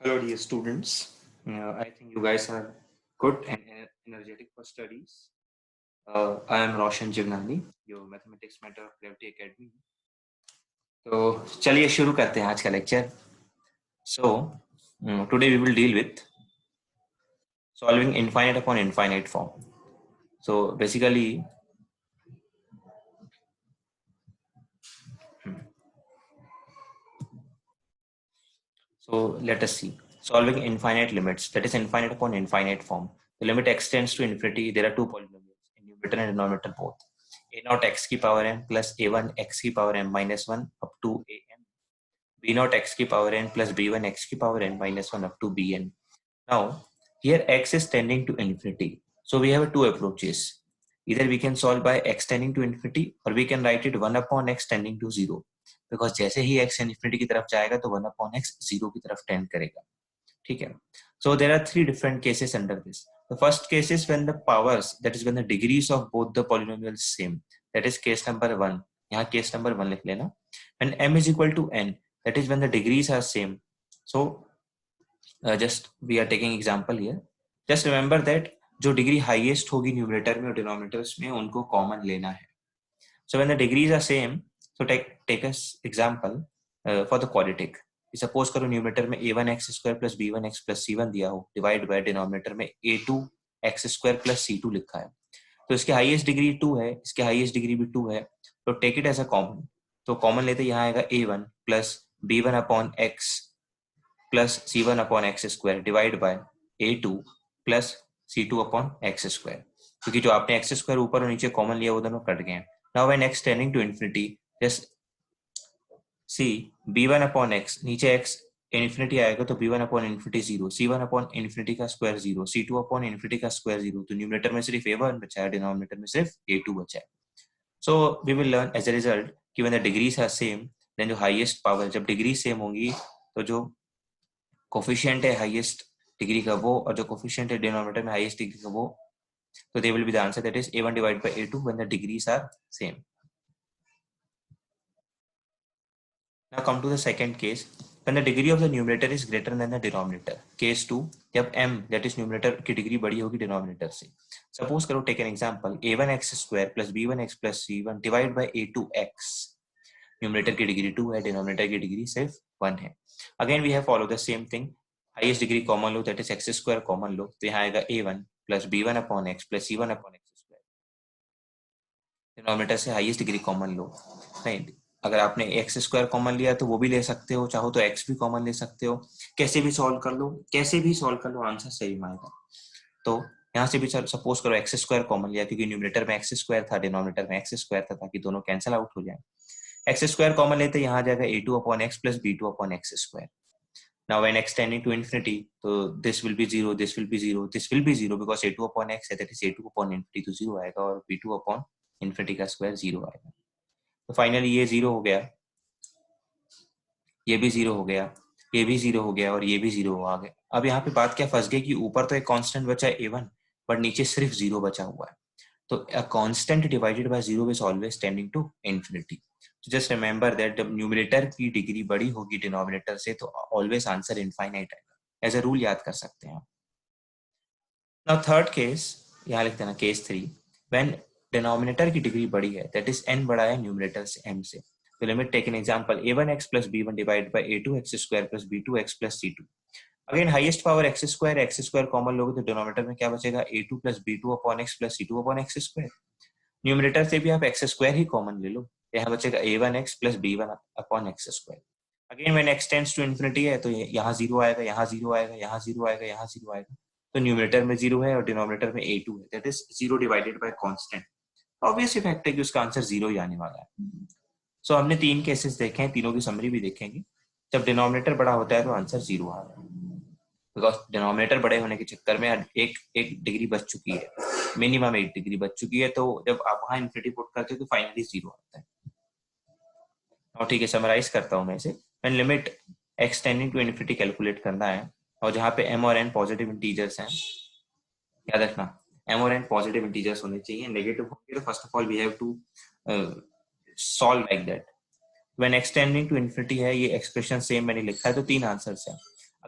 Hello, dear students. I think you guys are good and energetic for studies. I am Roshan Jignani, your Mathematics Mentor of Gravity Academy. तो चलिए शुरू करते हैं आज का lecture. So today we will deal with solving infinite upon infinite form. So basically, so let us see. Solving infinite limits, that is infinite upon infinite form. The limit extends to infinity. There are two polynomials, in numerator and denominator both. A naught x की power n plus a1 x की power n minus 1 up to an. B naught x की power n plus b1 x की power n minus 1 up to bn. Now, here x is tending to infinity. So we have two approaches. Either we can solve by x tending to infinity or we can write it 1 upon x tending to 0. Because जैसे ही x infinity की तरफ जाएगा तो 1 upon x 0 की तरफ tend करेगा. ठीक है. So there are three different cases under this. The first case is when the powers, that is when the degrees of both the polynomials same. That is case number 1. यहाँ case number 1 लिख लेना. When m is equal to n, that is when the degrees are same. So just we are taking example here. Just remember that जो degree highest होगी numerator में और denominators में उनको common लेना है. So when the degrees are same, so take as example for the quadratic. Suppose करो numerator में a1 x square plus b1 x plus c1 दिया हो, डिवाइड बाय डिनोमिनेटर में a2 x square plus c2 लिखा है. तो इसके highest degree 2 है, इसके हाईएस्ट डिग्री भी 2 है. तो take it as a common. तो कॉमन लेते यहाँ आएगा a1 plus b1 upon x plus c1 upon X square divide by a2 plus c2 upon X square. क्योंकि जो आपने एक्स स्क्वायर ऊपर और नीचे कॉमन लिया वो दोनों कट गए. Now when x tending to infinity, just see b1 upon x, नीचे x इन्फिनिटी आएगा तो b1 upon infinity 0, c1 upon infinity का स्क्वायर 0, c2 अपॉन इन्फिनिटी का स्क्वायर 0. तो न्यूमरेटर में सिर्फ a1 बचा है, डिनोमिनेटर में सिर्फ a2 बचा है. So we will learn as a result कि when the degrees are same, then जो हाईएस्ट पावर, जब डिग्री सेम होंगी तो जो कोफिशिएंट है हाईएस्ट डिग्री का वो और जो कोफिशिएंट है डिनोमिनेटर में हाईएस्ट डिग्री का वो, तो they will be the answer, that is a1 divided by a2 when the degrees are same. Now come to the second case, when the degree of the numerator is greater than the denominator. Case 2, जब m, that is numerator की degree बड़ी होगी denominator से. Suppose करो, take an example, a1x square plus b1x plus c1 divide by a2x. Numerator की degree 2 है, denominator की degree सिर्फ 1 है. Again we have follow the same thing. Highest degree common लो, that is x square common लो. तो यहाँ आएगा a1 plus b1 upon x plus c1 upon x square. Denominator से हाईएस्ट डिग्री कॉमन लो. नहीं, अगर आपने एक्स स्क्वायर कॉमन लिया तो वो भी ले सकते हो, चाहो तो एक्स भी कॉमन ले सकते हो. कैसे भी सॉल्व कर लो, कैसे भी सॉल्व कर लो, आंसर सही आएगा. तो यहाँ से भी सपोज करो एक्स स्क्वायर कॉमन लिया, क्योंकि न्यूमरेटर में एक्स स्क्वायर था, डिनोमिनेटर में एक्स स्क्वायर था, ताकि दोनों कैंसिल आउट हो जाए. एक्स स्क्वायर कॉमन लेते यहाँ आ जाएगा a2 upon X plus b2 upon X square. Now when x tending to infinity, तो this will be 0, this will be 0, this will be 0, because a2 upon x है, that is a2 upon infinity तो 0 आएगा और b2 upon infinity का square 0 आएगा. तो finally ये 0 हो गया, ये भी 0 हो गया, ये भी 0 हो गया और ये भी 0 आ गया. अब यहाँ पे बात क्या फंस गई कि ऊपर तो एक कांस्टेंट बचा है a1, बट नीचे सिर्फ 0 बचा हुआ है. तो a constant divided by 0 is always tending to infinity. So just remember that जब न्यूमरेटर की डिग्री बड़ी होगी डिनोमिनेटर से तो ऑलवेज आंसर इनफाइनाइट आएगा. एज अ रूल याद कर सकते हैं. नाउ थर्ड केस, यहाँ लिखते हैं ना, केस 3, व्हेन डिनोमिनेटर की डिग्री बड़ी है, दैट इज n बड़ा है न्यूमरेटर से, m से. तो limit take an example, a1x plus b1 divided by a2x square plus b2x plus c2. Again highest power x square common लोगे तो डिनोमिनेटर में क्या बचेगा, a2 plus b2 upon x plus c2 upon x square. Numerator से भी आप x square ही common ले लो, यहाँ बचेगा a1x plus b1 upon x square. Again when x tends to infinity है तो यहाँ 0 आएगा, यहाँ 0 आएगा, यहाँ 0 आएगा, यहाँ 0 आएगा. तो न्यूमरेटर में 0 है और डिनोमिनेटर में a2 है, that is 0 divided by constant. Obvious fact है कि उसका आंसर 0 ही आने वाला है. सो हमने 3 केसेस देखे हैं, तीनों की समरी भी देखेंगे. जब डिनोमिनेटर बड़ा होता है तो आंसर 0 आ रहा है, बिकॉज डिनोमिनेटर बड़े होने के चक्कर में एक डिग्री बच चुकी है, मिनिमम 1 डिग्री बच चुकी है. तो जब आप वहां इन्फिनिटी पुट करते हो तो फाइनली 0 आता है. और ठीक है, समराइज करता हूं मैं इसे. When limit x tending to infinity calculate करना है, और जहां पे m और n पॉजिटिव इंटीजर्स हैं, याद रखना m और n पॉजिटिव इंटीजर्स होने चाहिए. नेगेटिव होंगे तो first of all we have to solve like that. When x tending to infinity है, ये एक्सप्रेशन सेम मैंने लिखा है, तो 3 आंसर्स हैं.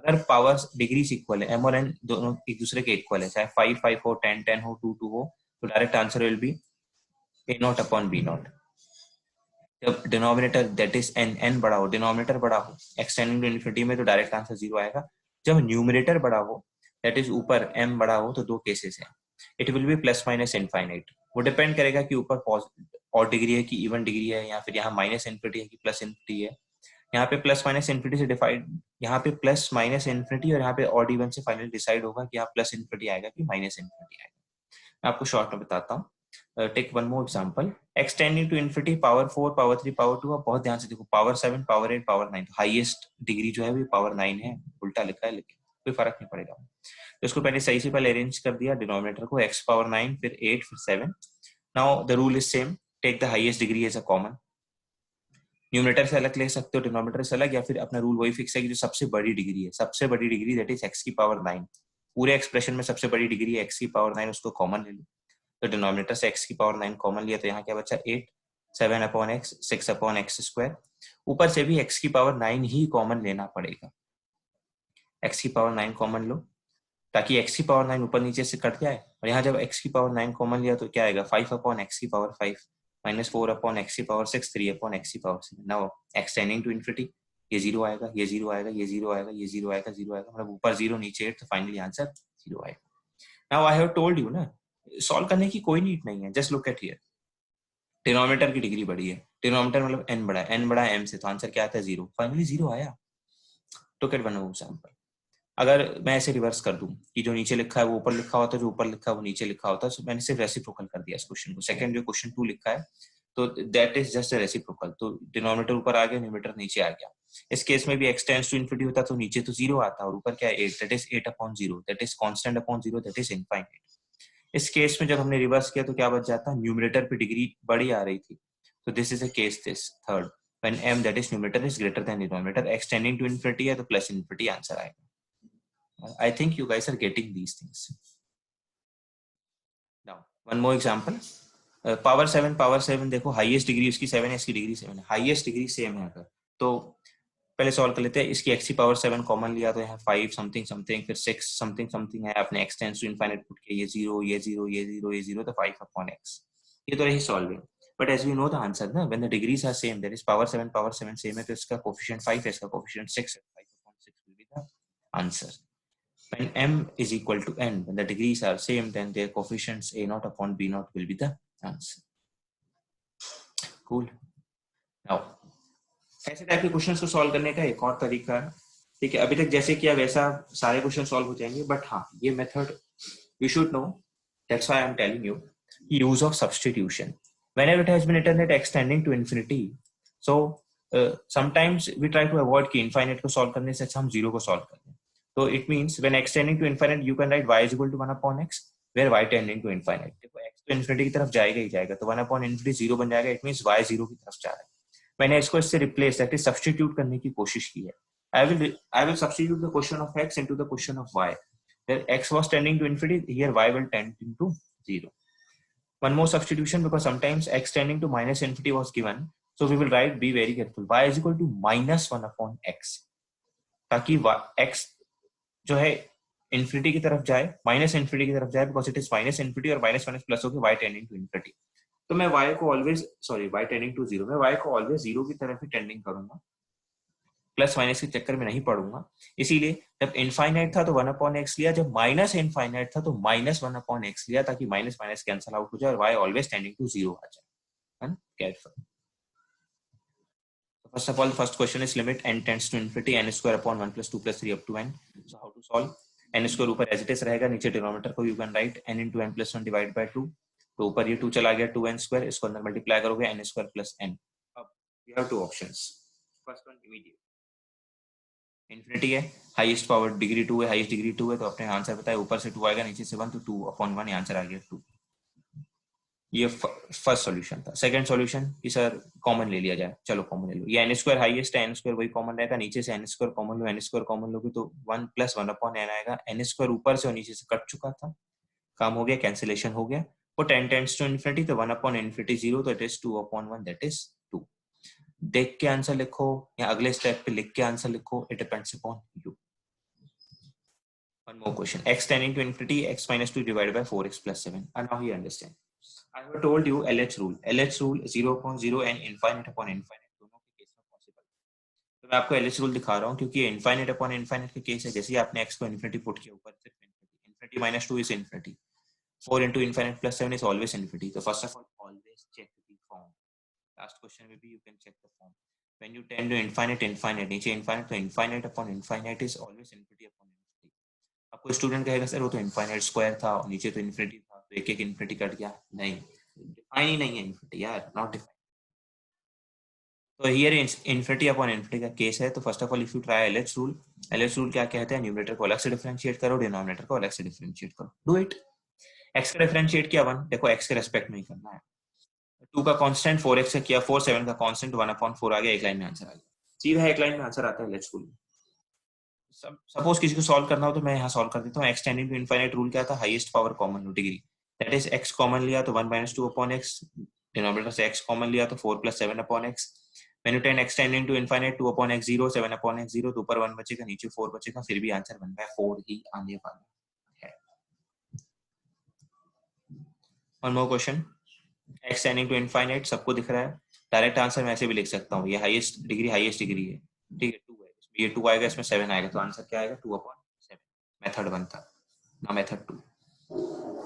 अगर पावर्स डिग्रीज इक्वल है, m और n दोनों एक दूसरे के इक्वल है, चाहे 5 5 हो, 10 10 हो, 2 2 हो, तो direct answer will be a not upon b not. जब डिनोमिनेटर दैट इज n बड़ा हो, डिनोमिनेटर बड़ा हो एक्सटेंडिंग टू इन्फिनिटी में, तो डायरेक्ट आंसर 0 आएगा। जब न्यूमरेटर बड़ा हो दैट इज ऊपर m बड़ा हो, तो दो केसेस हैं, it will B plus minus infinite. वो डिपेंड करेगा कि ऊपर और डिग्री है कि इवन डिग्री है, या फिर यहाँ माइनस इन्फिनिटी है कि प्लस इन्फिनिटी है। यहाँ पे प्लस माइनस इन्फिनिटी से डिफाइड, यहाँ पे प्लस माइनस इन्फिनिटी, और यहाँ पे ऑड इवन से फाइनली डिसाइड होगा कि यहाँ प्लस इन्फिनिटी आएगा कि माइनस इन्फिनिटी आएगा। मैं आपको शॉर्ट में बताता हूँ। Take one more example, x tending to infinity power 4 power 3 power 2। आप बहुत ध्यान से देखो, power 7 power 8 power 9, highest degree जो है वो पावर 9 है, उल्टा लिखा है लेकिन कोई फर्क नहीं पड़ेगा। तो इसको पहले सही से पहले अरेंज कर दिया डिनोमिनेटर को, x पावर 9 फिर 8 फिर 7। Now the rule is same, take the highest degree as a common. Numerator से अलग ले सकते हो, डिनोमिनेटर से अलग, या फिर अपना रूल वही फिक्स है कि जो सबसे बड़ी डिग्री है, सबसे बड़ी डिग्री दैट इज x की पावर 9, पूरे एक्सप्रेशन में सबसे बड़ी डिग्री है x की पावर 9, उसको कॉमन ले लो। तो डिनोमिनेटर से x की पावर 9 कॉमन लिया, तो यहाँ क्या बचा 8, 7 upon x, 6 upon X square. ऊपर से भी x की पावर 9 ही कॉमन लेना पड़ेगा, x की पावर 9 कॉमन लो ताकि x की पावर 9 ऊपर नीचे से कट जाए। और यहाँ जब x की पावर 9 कॉमन लिया तो क्या आएगा, 5 अपॉन एक्स की पावर 5 माइनस 4 अपॉन एक्स की पावर 6, 3 अपॉन एक्स की power 7। Now x tending to infinity, ये 0 आएगा, ये 0 आएगा, ये 0 आएगा, ये 0 आएगा, 0 आएगा, मतलब ऊपर 0 नीचे 8, तो फाइनली आंसर 0 आएगा। Now I have told you ना, सॉल्व करने की कोई नीड नहीं है, just look at here. Denominator की डिग्री बड़ी है, डिनोमिनेटर मतलब n बड़ा है, n बड़ा है m से, तो आंसर क्या आता है 0, फाइनली 0 आया। टुक एट वन एग्जांपल, अगर मैं ऐसे रिवर्स कर दूं कि जो नीचे लिखा है वो ऊपर लिखा होता है, जो ऊपर लिखा है वो नीचे लिखा होता है, तो मैंने सिर्फ रेसिप्रोकल कर दिया इस क्वेश्चन को। सेकंड जो क्वेश्चन 2 लिखा है, तो that is just a reciprocal, तो डिनोमिनेटर ऊपर आ गया, न्यूमरेटर नीचे आ गया। इस केस में भी x टेंड्स टू इन्फिनिटी होता तो नीचे तो 0 आता, और ऊपर क्या है 8, that is 8 upon 0, that is constant upon 0, that is infinite. इस केस में जब हमने रिवर्स किया तो क्या बच जाता, न्यूमरेटर पे डिग्री बड़ी आ रही थी, तो this is a case this third, when m that is numerator is greater than denominator, x tending to infinity है तो प्लस इन्फिनिटी आंसर आएगा। I think you guys are getting these things. Now, one more example. Power 7 देखो, highest degree उसकी 7 है, इसकी degree 7 है, highest degree same है अगर, तो पहले सॉल्व कर लेते हैं। इसकी x की पावर 7 कॉमन लिया तो यहाँ 5 समथिंग समथिंग, फिर 6 समथिंग समथिंग है, अपने x tends to infinite put किया, ये 0 ये 0 ये 0 ये 0, तो 5 अपॉन x। ये तो रही solving, but as we know the answer ना, when the degrees are same, that is power 7 same है, तो इसका कोएफिशिएंट 5 है, इसका कोएफिशिएंट 6 है, 5 upon 6 will be the answer. When m is equal to n, when the degrees are same, then their coefficients a naught upon b naught will be the answer. Cool. Now, ऐसे type के questions को solve करने का एक और तरीका है, ठीक है, अभी तक जैसे किया वैसा सारे क्वेश्चन सॉल्व हो जाएंगे, बट हाँ ये method you should know, that's why I'm telling you, use of substitution. Whenever it has been written that extending to infinity, so sometimes we try to avoid कि infinite को solve करने से अच्छा हम जीरो को solve कर दें। तो it means when x tending to infinite, you can write y is equal to 1 upon x, where y tending to infinite, देखो x तो infinity की तरफ जाएगा ही जाएगा, तो 1 upon infinity 0 बन जाएगा, it means y 0 की तरफ जा रहा है। मैंने इसको इससे रिप्लेस दैट इज सब्स्टिट्यूट करने की कोशिश की है। I will substitute the question of x into the question of y. Where x was tending to infinity, here y will tend into 0. One more substitution, because sometimes x tending to minus infinity was given, so we will write, be very careful, y is equal to minus 1 upon x, ताकि x जो है infinity की तरफ जाए, minus infinity की तरफ जाए, because it is minus infinity, और माइनस माइनस प्लस होकर y टेंडिंग टू इन्फिनिटी। तो मैं y को ऑलवेज y टेंडिंग टू 0, मैं y को ऑलवेज 0 की तरफ ही टेंडिंग करूंगा, प्लस माइनस के चक्कर में नहीं पड़ूंगा। इसीलिए जब इनफाइनाइट था तो 1 अपॉन एक्स लिया, जब माइनस इनफाइनाइट था तो माइनस 1 अपॉन एक्स लिया, ताकि माइनस माइनस कैंसल आउट हो जाए और y ऑलवेज टेंडिंग टू 0 आ जाए। Careful. First of all, the first question is limit n tends to infinity n square upon 1 plus 2 plus 3 up to n. So how to solve? n square ऊपर as it is रहेगा, नीचे denominator को you can write n into n plus 1 divided by 2, तो ऊपर ये 2 चला गया, 2n square, इसको अंदर मल्टीप्लाई करोगे n square plus n। अब you have two options. First one immediate, infinity है, हाईएस्ट पावर डिग्री 2 है, हाईएस्ट डिग्री 2 है, तो अपने आंसर बताए, ऊपर से 2 आएगा, नीचे से 1, तो 2 अपॉन 1 आंसर आ गया 2। ये फर्स्ट सॉल्यूशन था। सेकंड सॉल्यूशन कि सर कॉमन ले लिया जाए, चलो कॉमन ले लो, ये n स्क्वायर हाईएस्ट है, n स्क्वायर वही कॉमन रहेगा, नीचे से n स्क्वायर कॉमन लो, n स्क्वायर कॉमन लोगे तो 1 प्लस 1 अपॉन n आएगा, n स्क्वायर ऊपर से और नीचे से कट चुका था, काम हो गया, कैंसिलेशन हो गया, वो 10 टेंड्स टू इन्फिनिटी, तो 1 अपॉन इन्फिनिटी 0, तो it is 2 upon 1, that is 2। देख के आंसर लिखो या अगले स्टेप पे लिख के आंसर लिखो, it depends upon you. One more question. X tending to infinity, x minus 2 divided by 4x plus 7. And now you understand. I have told you LH rule. LH rule 0.0 and infinite upon infinite दोनों के case में possible. तो मैं आपको LH rule दिखा रहा हूँ क्योंकि इनफाइनाइट अपॉन इनफाइनाइट के केस है। जैसे ही आपने x को इन्फिनिटी पुट किया ऊपर सिर्फ infinity, infinity minus 2 is infinity, 4 into infinite plus 7 is always infinity. So first of all, always check the form. Last question will be you can check the form. When you tend to infinite, infinite, नीचे infinite तो infinite upon infinite is always infinity upon infinity. अब कोई student कहेगा sir वो तो infinite square था और नीचे तो infinity था तो एक एक infinity कट गया। नहीं, डिफाइन ही नहीं है infinity यार, not defined. तो here infinity upon infinity का केस है। तो first of all if you try LH rule, LH rule क्या कहते हैं, न्यूमरेटर को अलग से डिफरेंशिएट करो, डिनोमिनेटर को अलग से डिफरेंशिएट करो। Do it. x का डिफरेंशिएट किया 1, देखो x के रेस्पेक्ट में ही करना है। 2 का कांस्टेंट 4x का किया 4, 7 का कांस्टेंट 1/4 आ गया, एक लाइन में आंसर आ गया। सीधा एक लाइन में आंसर आता है LH रूल। सपोज किसी को सॉल्व करना हो तो मैं यहाँ सॉल्व कर देता हूँ। x tending to infinite rule क्या था, highest power common degree, that is x common लिया तो 1 - 2 अपॉन x, डिनोमिनेटर से x कॉमन लिया तो 4 + 7 अपॉन x। When you turn x tending to infinite 2 upon x 0, 7 upon x 0, तो ऊपर 1 बचेगा नीचे 4 बचेगा, फिर भी आंसर 1/4 ही आने वाला है। One more question. x tending to infinite सबको दिख रहा है, डायरेक्ट आंसर मैं ऐसे भी लिख सकता हूँ, ये हाईएस्ट डिग्री है, ठीक है 2 है, ये 2 आएगा, इसमें 7 आएगा, तो आंसर क्या आएगा 2/7। मेथड 1 था ना, मेथड 2।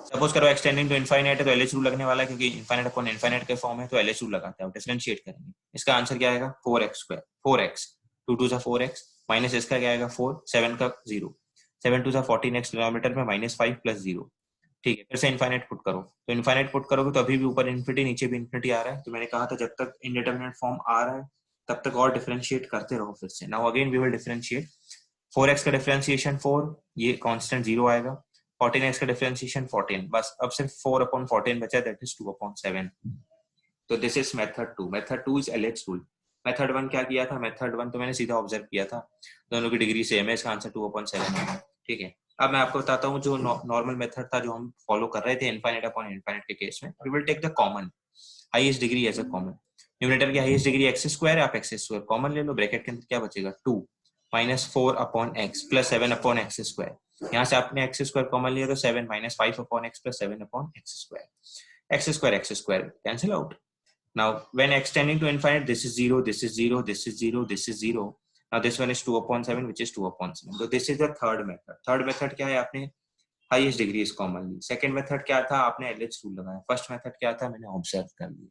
सपोज करो x टेंडिंग टू इनफाइनाइट है तो LH रूल लगने वाला है, क्योंकि इनफाइनाइट अपॉन इनफाइनाइट के फॉर्म है तो LH रूल लगाते हैं, डिफरेंशिएट करेंगे। इसका आंसर क्या आएगा 4x², 4x 2 2 4x माइनस इसका क्या आएगा 4, 7 का 0, 7 2 14x, डिनोमिनेटर में -5 + 0, ठीक है। फिर से इनफाइनाइट पुट करो, तो इनफाइनाइट पुट करोगे तो अभी भी ऊपर इन्फिनिटी नीचे भी इन्फिनिटी आ रहा है। तो मैंने कहा था जब तक इंडिटरमिनेट फॉर्म आ रहा है तब तक और डिफरेंशिएट करते रहो। फिर से now again we will differentiate. 4x का डिफरेंशिएशन 4, ये कांस्टेंट 0 आएगा, 14x का डिफरेंशिएशन 14, बस अब सिर्फ 4/14 बचा, दैट इज 2/7। तो this is method 2। Method 2 is LH rule. Method 1 क्या किया था, मेथड 1 तो मैंने सीधा ऑब्जर्व किया था, दोनों की डिग्री सेम है, इसका आंसर 2/7 है, ठीक है। अब मैं आपको बताता हूँ जो नॉर्मल मेथड था जो हम फॉलो कर रहे थे इनफाइनाइट अपॉन इनफाइनाइट के केस में। We will take the common highest degree as a common. Numerator की हाईएस्ट डिग्री x², आप x² कॉमन ले लो, ब्रैकेट के अंदर क्या बचेगा 2 -4/x + 7/x²। यहाँ से आपने x² कॉमन लिया तो 7 -5/x + 7/x², x² cancel out. Now when x tending to infinite, this is 0, this is 0, this is 0, this is 0. Now this one is 2/7, which is 2/7. So this is the third method. Third method क्या है, आपने highest degree is common ली। Second method क्या था, आपने LH rule लगाया। First method क्या था, मैंने ऑब्जर्व कर लिया।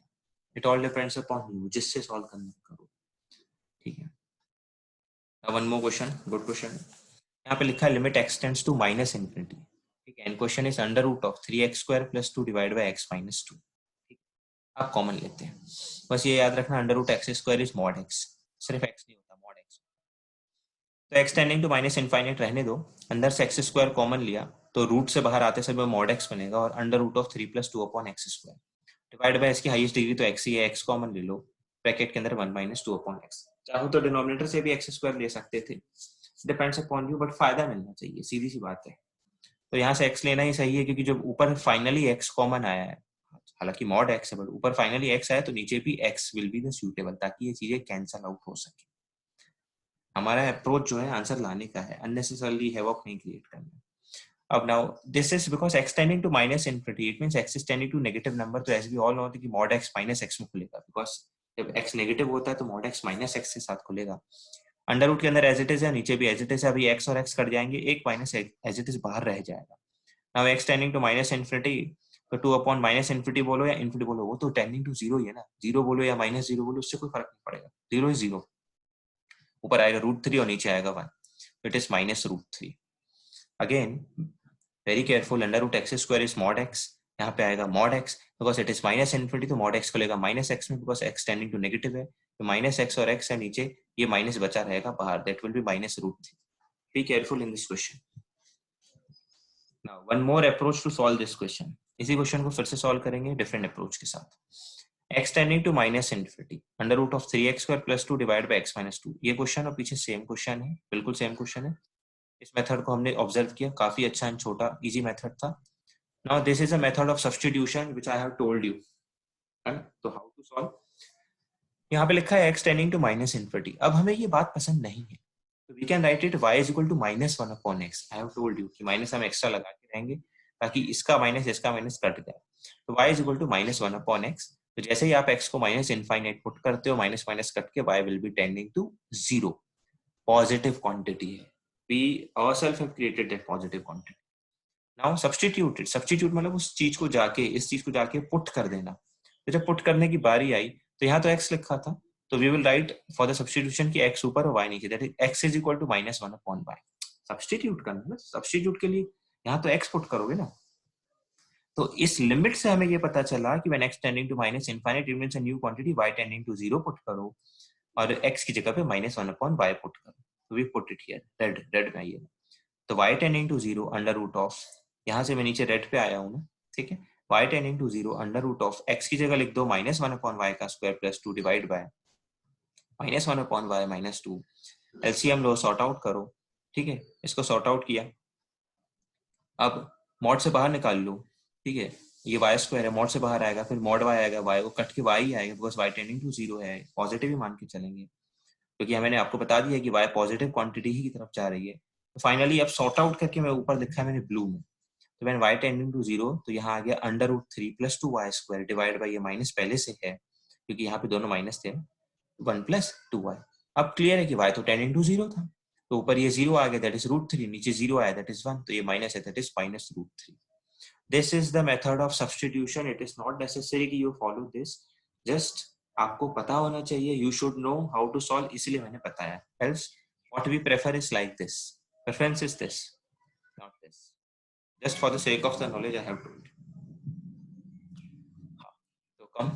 It all depends upon you, जिससे सॉल्व करना करो, ठीक है। One more question, good question. यहाँ पे लिखा है limit x tends to -infinity, ठीक है। And question is √of 3x² + 2 divided by x - 2। आप कॉमन लेते हैं, बस ये याद रखना √x² इज mod x, सिर्फ x नहीं होता, mod x। तो x टेंडिंग टू -इन्फाइनाइट रहने दो, अंदर से x² कॉमन लिया तो रूट से बाहर आते समय mod x बनेगा, और √of 3 + 2/x² डिवाइड बाय इसकी हाईएस्ट डिग्री तो x ही है, x कॉमन ले लो, ब्रैकेट के अंदर 1 - 2/x। चाहो तो डिनोमिनेटर से भी x² ले सकते थे, डिपेंड्स अपॉन यू, बट फायदा मिलना चाहिए, सीधी सी बात है। तो यहाँ से x लेना ही सही है, क्योंकि जब ऊपर फाइनली x कॉमन आया है, हालांकि mod x है बट ऊपर फाइनली x आया तो नीचे भी x will be the suitable, ताकि ये चीजें कैंसल आउट हो सके। हमारा अप्रोच जो है आंसर लाने का है, अननेसेसरली हैवॉक नहीं क्रिएट करना। अब now this is because x tending to -infinity, it means x is tending to negative number, तो एज वी ऑल नो कि mod x -x में खुलेगा, बिकॉज जब x नेगेटिव होता है तो mod x -x के साथ खुलेगा। अंडर रूट के अंदर एज इट इज है, नीचे भी एज इट इज है, अभी x और x कट जाएंगे, एक माइनस एज इट इज बाहर रह जाएगा। Now x tending to -infinity, तो 2/-इन्फिनिटी बोलो या इन्फिनिटी बोलो, वो तो टेंडिंग टू 0 ही है ना, 0 बोलो या -0 बोलो, उससे कोई फर्क नहीं पड़ेगा, 0 is 0, ऊपर आएगा √3 और नीचे आएगा 1, तो it is -√3। Again very careful, √x² is mod x, यहाँ पे आएगा mod x, because it is -infinity तो mod x को लेगा -x में, because x tending to negative है, तो -x और x है नीचे, ये माइनस बचा रहेगा बाहर, that will be -√3। Be careful in this question. Now, one more approach to solve this question. इसी क्वेश्चन को फिर से सॉल्व करेंगे डिफरेंट अप्रोच के साथ। x tending to -infinity, √of 3x² + 2 divided by x - 2। ये क्वेश्चन और पीछे सेम क्वेश्चन है, बिल्कुल सेम क्वेश्चन है। इस मेथड को हमने ऑब्जर्व किया, काफी अच्छा एंड छोटा इजी मेथड था। Now this is a method of substitution which I have told you, है ना। तो हाउ टू सॉल्व, यहाँ पे लिखा है x टेंडिंग टू -इन्फिनिटी। अब हमें ये बात पसंद नहीं है, we can write it y is equal to -1/x। I have told you कि माइनस हम एक्स्ट्रा लगा के रहेंगे ताकि इसका माइनस कट जाए। तो y is equal to -1/x। तो जैसे ही आप x को माइनस इनफाइनाइट पुट करते हो, माइनस माइनस कट के y will be tending to 0। Positive quantity है। We ourself have created that positive quantity. Now substitute it. Substitute मतलब उस चीज को जाके, इस चीज को जाके पुट कर देना। तो जब पुट करने की बारी आई तो यहाँ तो x लिखा था, तो we will write for the substitution की x ऊपर और y नीचे, that is x is equal to -1/y। Substitute करना ना, सब्स्टिट्यूट के लिए यहाँ तो x पुट करोगे ना। तो इस लिमिट से हमें ये पता चला कि when x tending to minus infinite it means a new quantity, y tending to 0 put करो और x की जगह पे -1/y पुट करो। तो we put it here, red में आइए। तो y tending to 0 under root of, यहाँ से मैं नीचे रेड पे आया हूँ ना, ठीक है। y tending to 0 under root of x की जगह लिख दो -1/y का square plus 2 divide by -1/y -2। LCM लो, सॉर्ट आउट करो, ठीक है। इसको सॉर्ट आउट किया, अब मॉड से बाहर निकाल लो, ठीक है। ये वाई स्क्वायर है, मॉड से बाहर आएगा, फिर मॉड वाई आएगा, वाई को कट के वाई आएगा, बिकॉज वाई टेंडिंग टू 0 है, पॉजिटिव ही मान के चलेंगे क्योंकि मैंने आपको बता दिया कि वाई पॉजिटिव क्वांटिटी ही की तरफ जा रही है। तो फाइनली अब सॉर्ट आउट करके मैं ऊपर लिखा है मैंने ब्लू में, तो मैंने वाई टेंडिंग टू 0, तो यहाँ आ गया under root 3 plus 2y square divide by, ये माइनस पहले से है क्योंकि यहाँ पे दोनों माइनस थे, 1 प्लस 2y। अब क्लियर है कि y तो टेंडिंग टू 0 था, तो ऊपर ये 0 आ गया, दैट इज √3, नीचे 0 आया, दैट इज 1, तो ये माइनस है, that is -√3। This is the method of substitution. It is not necessary कि you follow this. Just आपको पता होना चाहिए. You should know how to solve. इसलिए मैंने बताया. Else, what we prefer is like this. Preference is this, not this. Just for the sake of the knowledge, I have told. तो कम.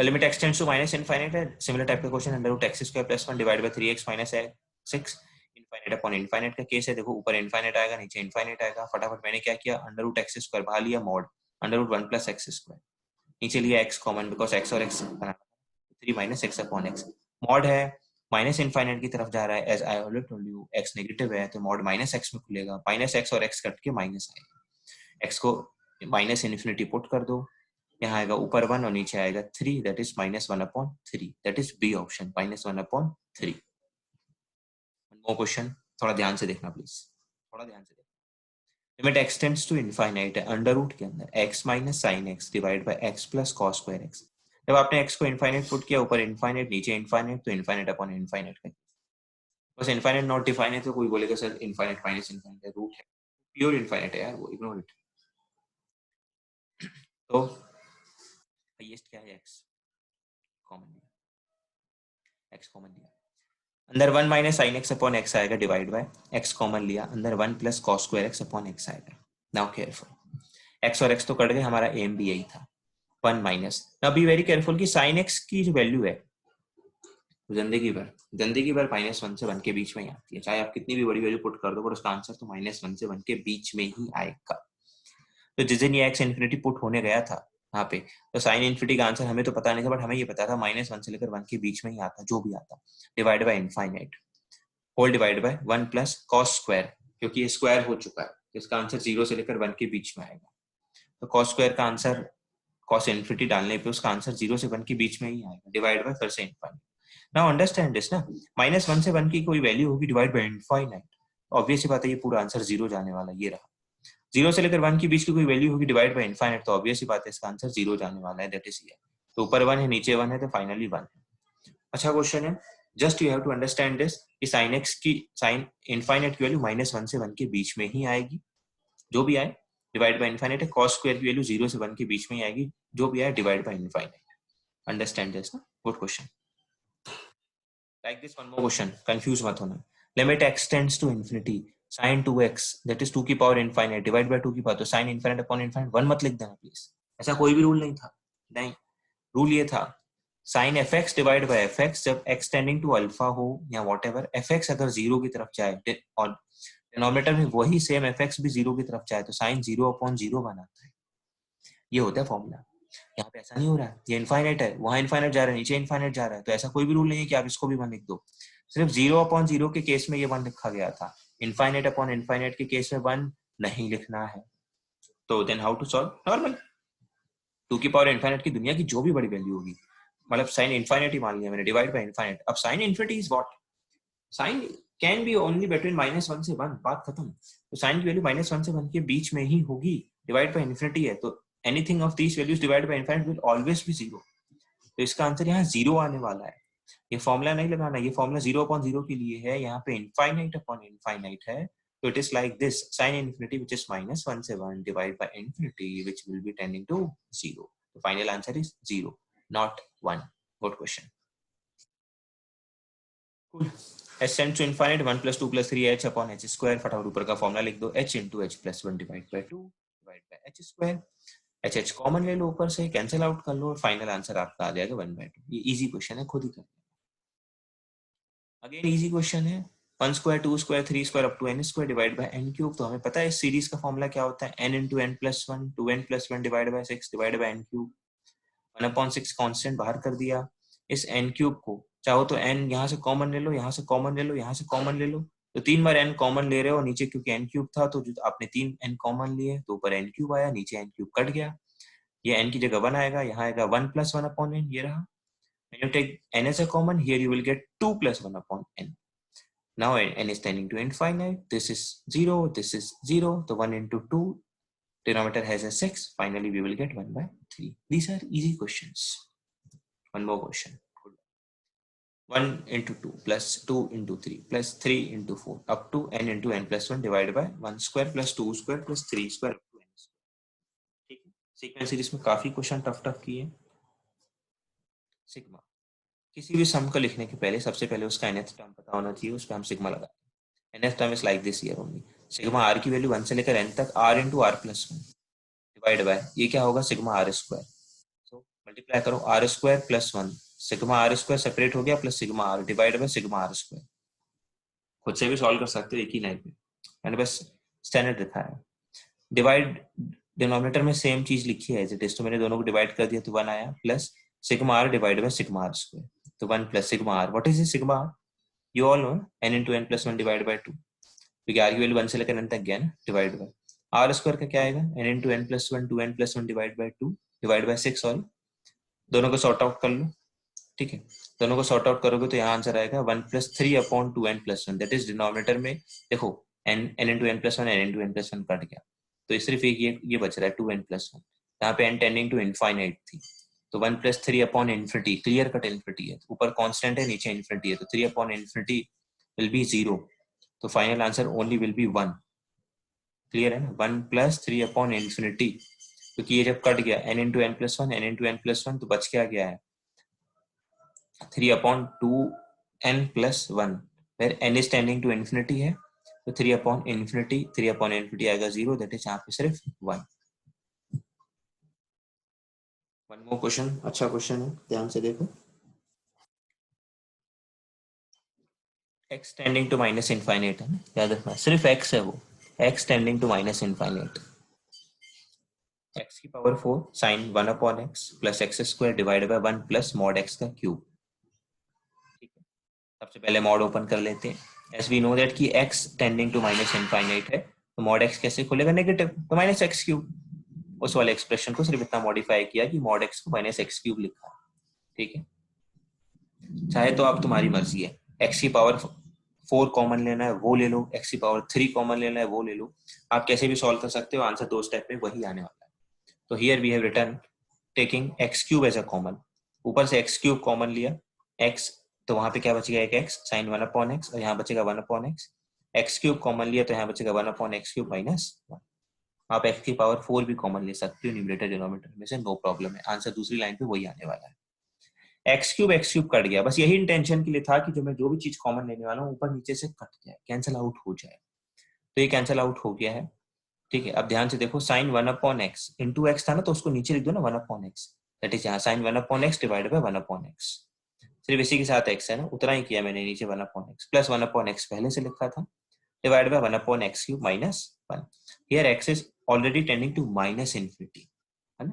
Limit extends to minus infinite है. Similar type का question under root x square plus 1 divided by 3x minus 6. Infinite upon infinite का case है। देखो ऊपर infinite आएगा, नीचे infinite आएगा। फटाफट मैंने क्या किया, अंडर रूट एक्स स्क्वायर बाहर लिया, mod under root 1 plus x square, नीचे लिया एक्स कॉमन बिकॉज एक्स और एक्स बनाना, 3 minus x upon x. Mod है माइनस इनफाइनाइट की तरफ जा रहा है, as I already told you x negative है तो मॉड माइनस एक्स में खुलेगा, माइनस एक्स और एक्स कट के माइनस आएगा। एक्स को माइनस इन्फिनिटी पुट कर दो, यहाँ आएगा ऊपर 1 और नीचे आएगा 3, that is -1/3, that is B option, -1/3। No question, थोड़ा ध्यान से देखना प्लीज, थोड़ा ध्यान से देखना। Limit x tends to infinite है, अंडर रूट के अंदर x minus sine x divide by x plus cos square x. जब आपने x को इनफाइनाइट पुट किया, ऊपर इनफाइनाइट नीचे इनफाइनाइट, तो इनफाइनाइट अपॉन इनफाइनाइट का बस। इनफाइनाइट नॉट डिफाइन है तो कोई बोलेगा सर इनफाइनाइट माइनस इनफाइनाइट है, रूट है, प्योर इनफाइनाइट है यार वो, इग्नोर इट। तो हाईएस्ट क्या है, x कॉमन लिया, x कॉमन लिया, अंदर 1 minus sine x upon x आएगा डिवाइड बाय x कॉमन लिया, अंदर 1 plus cos square x upon x आएगा। नाउ केयरफुल, x और x तो कट गए, हमारा एम भी यही था, 1 minus. Now be very careful कि साइन x की जो वैल्यू है जिंदगी भर -1 से 1 के बीच में ही आती है, चाहे आप कितनी भी बड़ी वैल्यू पुट कर दो पर उसका आंसर तो -1 से 1 के बीच में ही आएगा। तो जिस दिन ये x इन्फिनिटी पुट होने गया था यहाँ पे, तो साइन इन्फिनिटी का आंसर हमें तो पता नहीं था, बट हमें ये पता था -1 से लेकर 1 के बीच में ही आता, जो भी आता, divide by infinite whole divide by 1 plus cos square, क्योंकि ये स्क्वायर हो चुका है, इसका आंसर 0 से लेकर 1 के बीच में आएगा। तो कॉस स्क्वायर का आंसर, कॉस इन्फिनिटी डालने पे उसका आंसर 0 से 1 के बीच में ही आएगा, डिवाइड बाय फिर से इनफाइनाइट। नाउ अंडरस्टैंड दिस ना, -1 से 1 की कोई वैल्यू होगी डिवाइड बाय इनफाइनाइट, ऑब्वियस सी बात है ये पूरा आंसर 0 जाने वाला, ये रहा। 0 से लेकर 1 के बीच की कोई वैल्यू होगी डिवाइड बाय इनफाइनाइट, तो ऑब्वियस सी बात है इसका आंसर 0 जाने वाला है, दैट इज हियर। तो ऊपर 1 है, नीचे 1 है, तो फाइनली 1 है। अच्छा क्वेश्चन है, just you have to understand this कि साइन एक्स की, साइन इनफाइनाइट की वैल्यू -1 से 1 के बीच में ही आएगी, जो भी आए, डिवाइड बाय इनफाइनाइट है। कॉस स्क्वायर की वैल्यू 0 से 1 के बीच में ही आएगी, जो भी आए, divide by infinite. Understand this ना, good question. Like this one more question, confuse मत होना। Limit x tends to infinity sin 2x that is 2 की पावर इनफाइनाइट डिवाइड बाय 2 की पावर, तो sin इनफाइनाइट अपॉन इनफाइनाइट 1 मत लिख देना please, ऐसा कोई भी रूल नहीं था। नहीं, रूल ये था sin fx divide by fx, जब x टेंडिंग टू अल्फा हो या व्हाटएवर, fx अगर 0 की तरफ जाए और डिनोमिनेटर में वही सेम fx भी 0 की तरफ जाए, तो sin 0/0 बनाता है, ये होता है फॉर्मूला। यहाँ पे ऐसा नहीं हो रहा है, ये इनफाइनाइट है, वहां इनफाइनाइट जा रहा है, नीचे इनफाइनाइट जा रहा है, तो ऐसा कोई भी रूल नहीं है कि आप इसको भी 1 लिख दो। सिर्फ 0/0 के केस में ये 1 लिखा गया था, इनफाइनाइट अपॉन इनफाइनाइट के केस में 1 नहीं लिखना है। तो then how to solve, normal 2 की पावर इनफाइनाइट की दुनिया की जो भी बड़ी वैल्यू होगी, मतलब साइन इनफाइनाइट ही मान लिया मैंने, डिवाइड बाय इनफाइनाइट। अब sine infinity is what, sine can be only between -1 से 1, बात खत्म। तो साइन की वैल्यू -1 से 1 के बीच में ही होगी, डिवाइड बाय इन्फिनिटी है, तो anything of these values divide by infinite will always be 0। तो इसका आंसर यहाँ 0 आने वाला है। ये फॉर्मूला नहीं लगाना, ये फॉर्मूला 0/0 के लिए है, यहाँ पे इनफाइनाइट अपॉन इनफाइनाइट है। तो it is like this, sin infinity which is -1 से 1 divided by infinity which will be tending to 0. The final answer is 0, not 1. Good question. Cool. h tends to infinite, 1 + 2 + 3h upon h square. फटाफट ऊपर का formula लिख दो, h into h + 1 divided by 2 divided by h square. h common ले लो, ऊपर से cancel out कर लो, और फाइनल आंसर आपका आ जाएगा 1/2। ये इजी क्वेश्चन है, खुद ही कर। अगेन इजी क्वेश्चन है, 1 square 2 square 3 square up to n square divide by n cube. तो हमें पता है इस सीरीज का फॉर्मूला क्या होता है, n into n plus 1 2n plus 1 divide bye 6 divide by n cube. 1/6 constant बाहर कर दिया। इस n क्यूब को चाहो तो n यहाँ से कॉमन ले लो, यहाँ से कॉमन ले लो, यहाँ से कॉमन ले लो। तो 3 बार n कॉमन ले रहे हो, नीचे क्योंकि n क्यूब था तो जो आपने 3 n कॉमन लिए तो ऊपर n क्यूब आया, नीचे n क्यूब कट गया। ये n की जगह 1 आएगा, यहाँ आएगा 1 + 1 upon n, ये रहा। When you take n as a common, here you will get 2 + 1 upon n. Now n is tending to infinite. This is 0. This is 0. The 1 into 2 denominator has a 6. Finally, we will get 1/3. These are easy questions. One more question. 1 into 2 plus 2 into 3 plus 3 into 4 up to n into n plus 1 divided by 1 square plus 2 square plus 3 square up to n square. ठीक है, sequence series में काफी question tough किए। Sigma, किसी भी सम को लिखने के पहले सबसे पहले उसका nth टर्म पता होना चाहिए, उस पर हम सिग्मा लगाते हैं। nth term is like this here only, sigma r की वैल्यू 1 से लेकर n तक r into r plus 1 divide bye ये क्या होगा, sigma r square. So multiply करो, r square plus 1, sigma r square separate हो गया, plus sigma r divide by sigma r square. खुद से भी सॉल्व कर सकते हो एक ही लाइन में, मैंने बस स्टैंडर्ड लिखा है। डिवाइड डिनोमिनेटर में सेम चीज लिखी है एज इट इज, तो मैंने दोनों को डिवाइड कर दिया तो 1 आया, plus sigma r divide by sigma r square. तो 1 plus sigma r, what is this sigma r? You all know n into n plus 1 divided by 2, क्योंकि r की वैल्यू 1 से लेकर n तक गया ना, डिवाइड बाय r स्क्वायर का क्या आएगा, n into n plus 1 2n plus 1 divided by 2 divide bye 6। और दोनों को सॉर्ट आउट कर लो, ठीक है, दोनों को सॉर्ट आउट करोगे तो यहाँ आंसर आएगा 1 + 3/2n plus 1, that is denominator में देखो n into n plus 1 n into n plus 1 cut गया, तो सिर्फ एक ये बच रहा है 2n plus 1। यहाँ पे n टेंडिंग टू इनफाइनाइट थी, तो 1 + 3/infinity, क्लियर कट इन्फिनिटी है, ऊपर कांस्टेंट है नीचे इन्फिनिटी है, तो 3/infinity will be 0, तो final answer only will be 1। Clear है ना, 1 + 3/infinity, क्योंकि ये जब कट गया n into n plus 1 n into n plus 1, तो बच क्या गया है 3/2n plus 1, where n is tending to infinity है, तो 3/infinity आएगा 0, दैट इज यहाँ पे सिर्फ 1। वन मोर क्वेश्चन, अच्छा क्वेश्चन है, ध्यान से देखो। x tending to minus infinite है ना, याद रखना सिर्फ x है वो, x tending to minus infinite. x की power 4 sin 1/x plus x square divide by 1 plus mod x का क्यूब। ठीक है, सबसे पहले मॉड ओपन कर लेते हैं। एज वी नो दैट कि x tending to minus infinite है, तो मॉड x कैसे खुलेगा, नेगेटिव, तो माइनस एक्स क्यूब। उस वाले एक्सप्रेशन को सिर्फ इतना मॉडिफाई किया कि मॉड x को माइनस एक्स क्यूब लिखा। ठीक है, चाहे तो आप, तुम्हारी मर्जी है, x की पावर 4 कॉमन लेना है वो ले लो, x की पावर 3 कॉमन लेना है वो ले लो, आप कैसे भी सॉल्व कर सकते हो, आंसर 2 स्टेप में वही आने वाला है। तो here we have written taking x cube as a common, ऊपर से x क्यूब कॉमन लिया, x, तो वहां पे क्या बचेगा, एक x sin 1/x, और यहाँ बचेगा 1/x, x क्यूब कॉमन लिया तो यहाँ बचेगा 1/x क्यूब माइनस 1। आप x की पावर 4 भी कॉमन ले सकते हो न्यूमरेटर डिनोमिनेटर में से, नो प्रॉब्लम है, आंसर दूसरी लाइन पे वही आने वाला है। एक्स क्यूब कट गया, बस यही इंटेंशन के लिए था कि जो भी चीज कॉमन लेने वाला हूँ ऊपर नीचे से कट जाए, कैंसिल आउट हो जाए, तो ये कैंसिल आउट हो गया है। ठीक है, अब ध्यान से देखो, sin 1/x इंटू एक्स था ना, तो उसको नीचे लिख दो ना 1/x, दैट इज यहाँ sin 1/x divide by 1/x, सिर्फ इसी के साथ x है ना, उतना ही किया मैंने, नीचे 1/x प्लस 1/x पहले से लिखा था, divide by 1/x cube minus 1। Here x is already tending to minus infinity, है ना,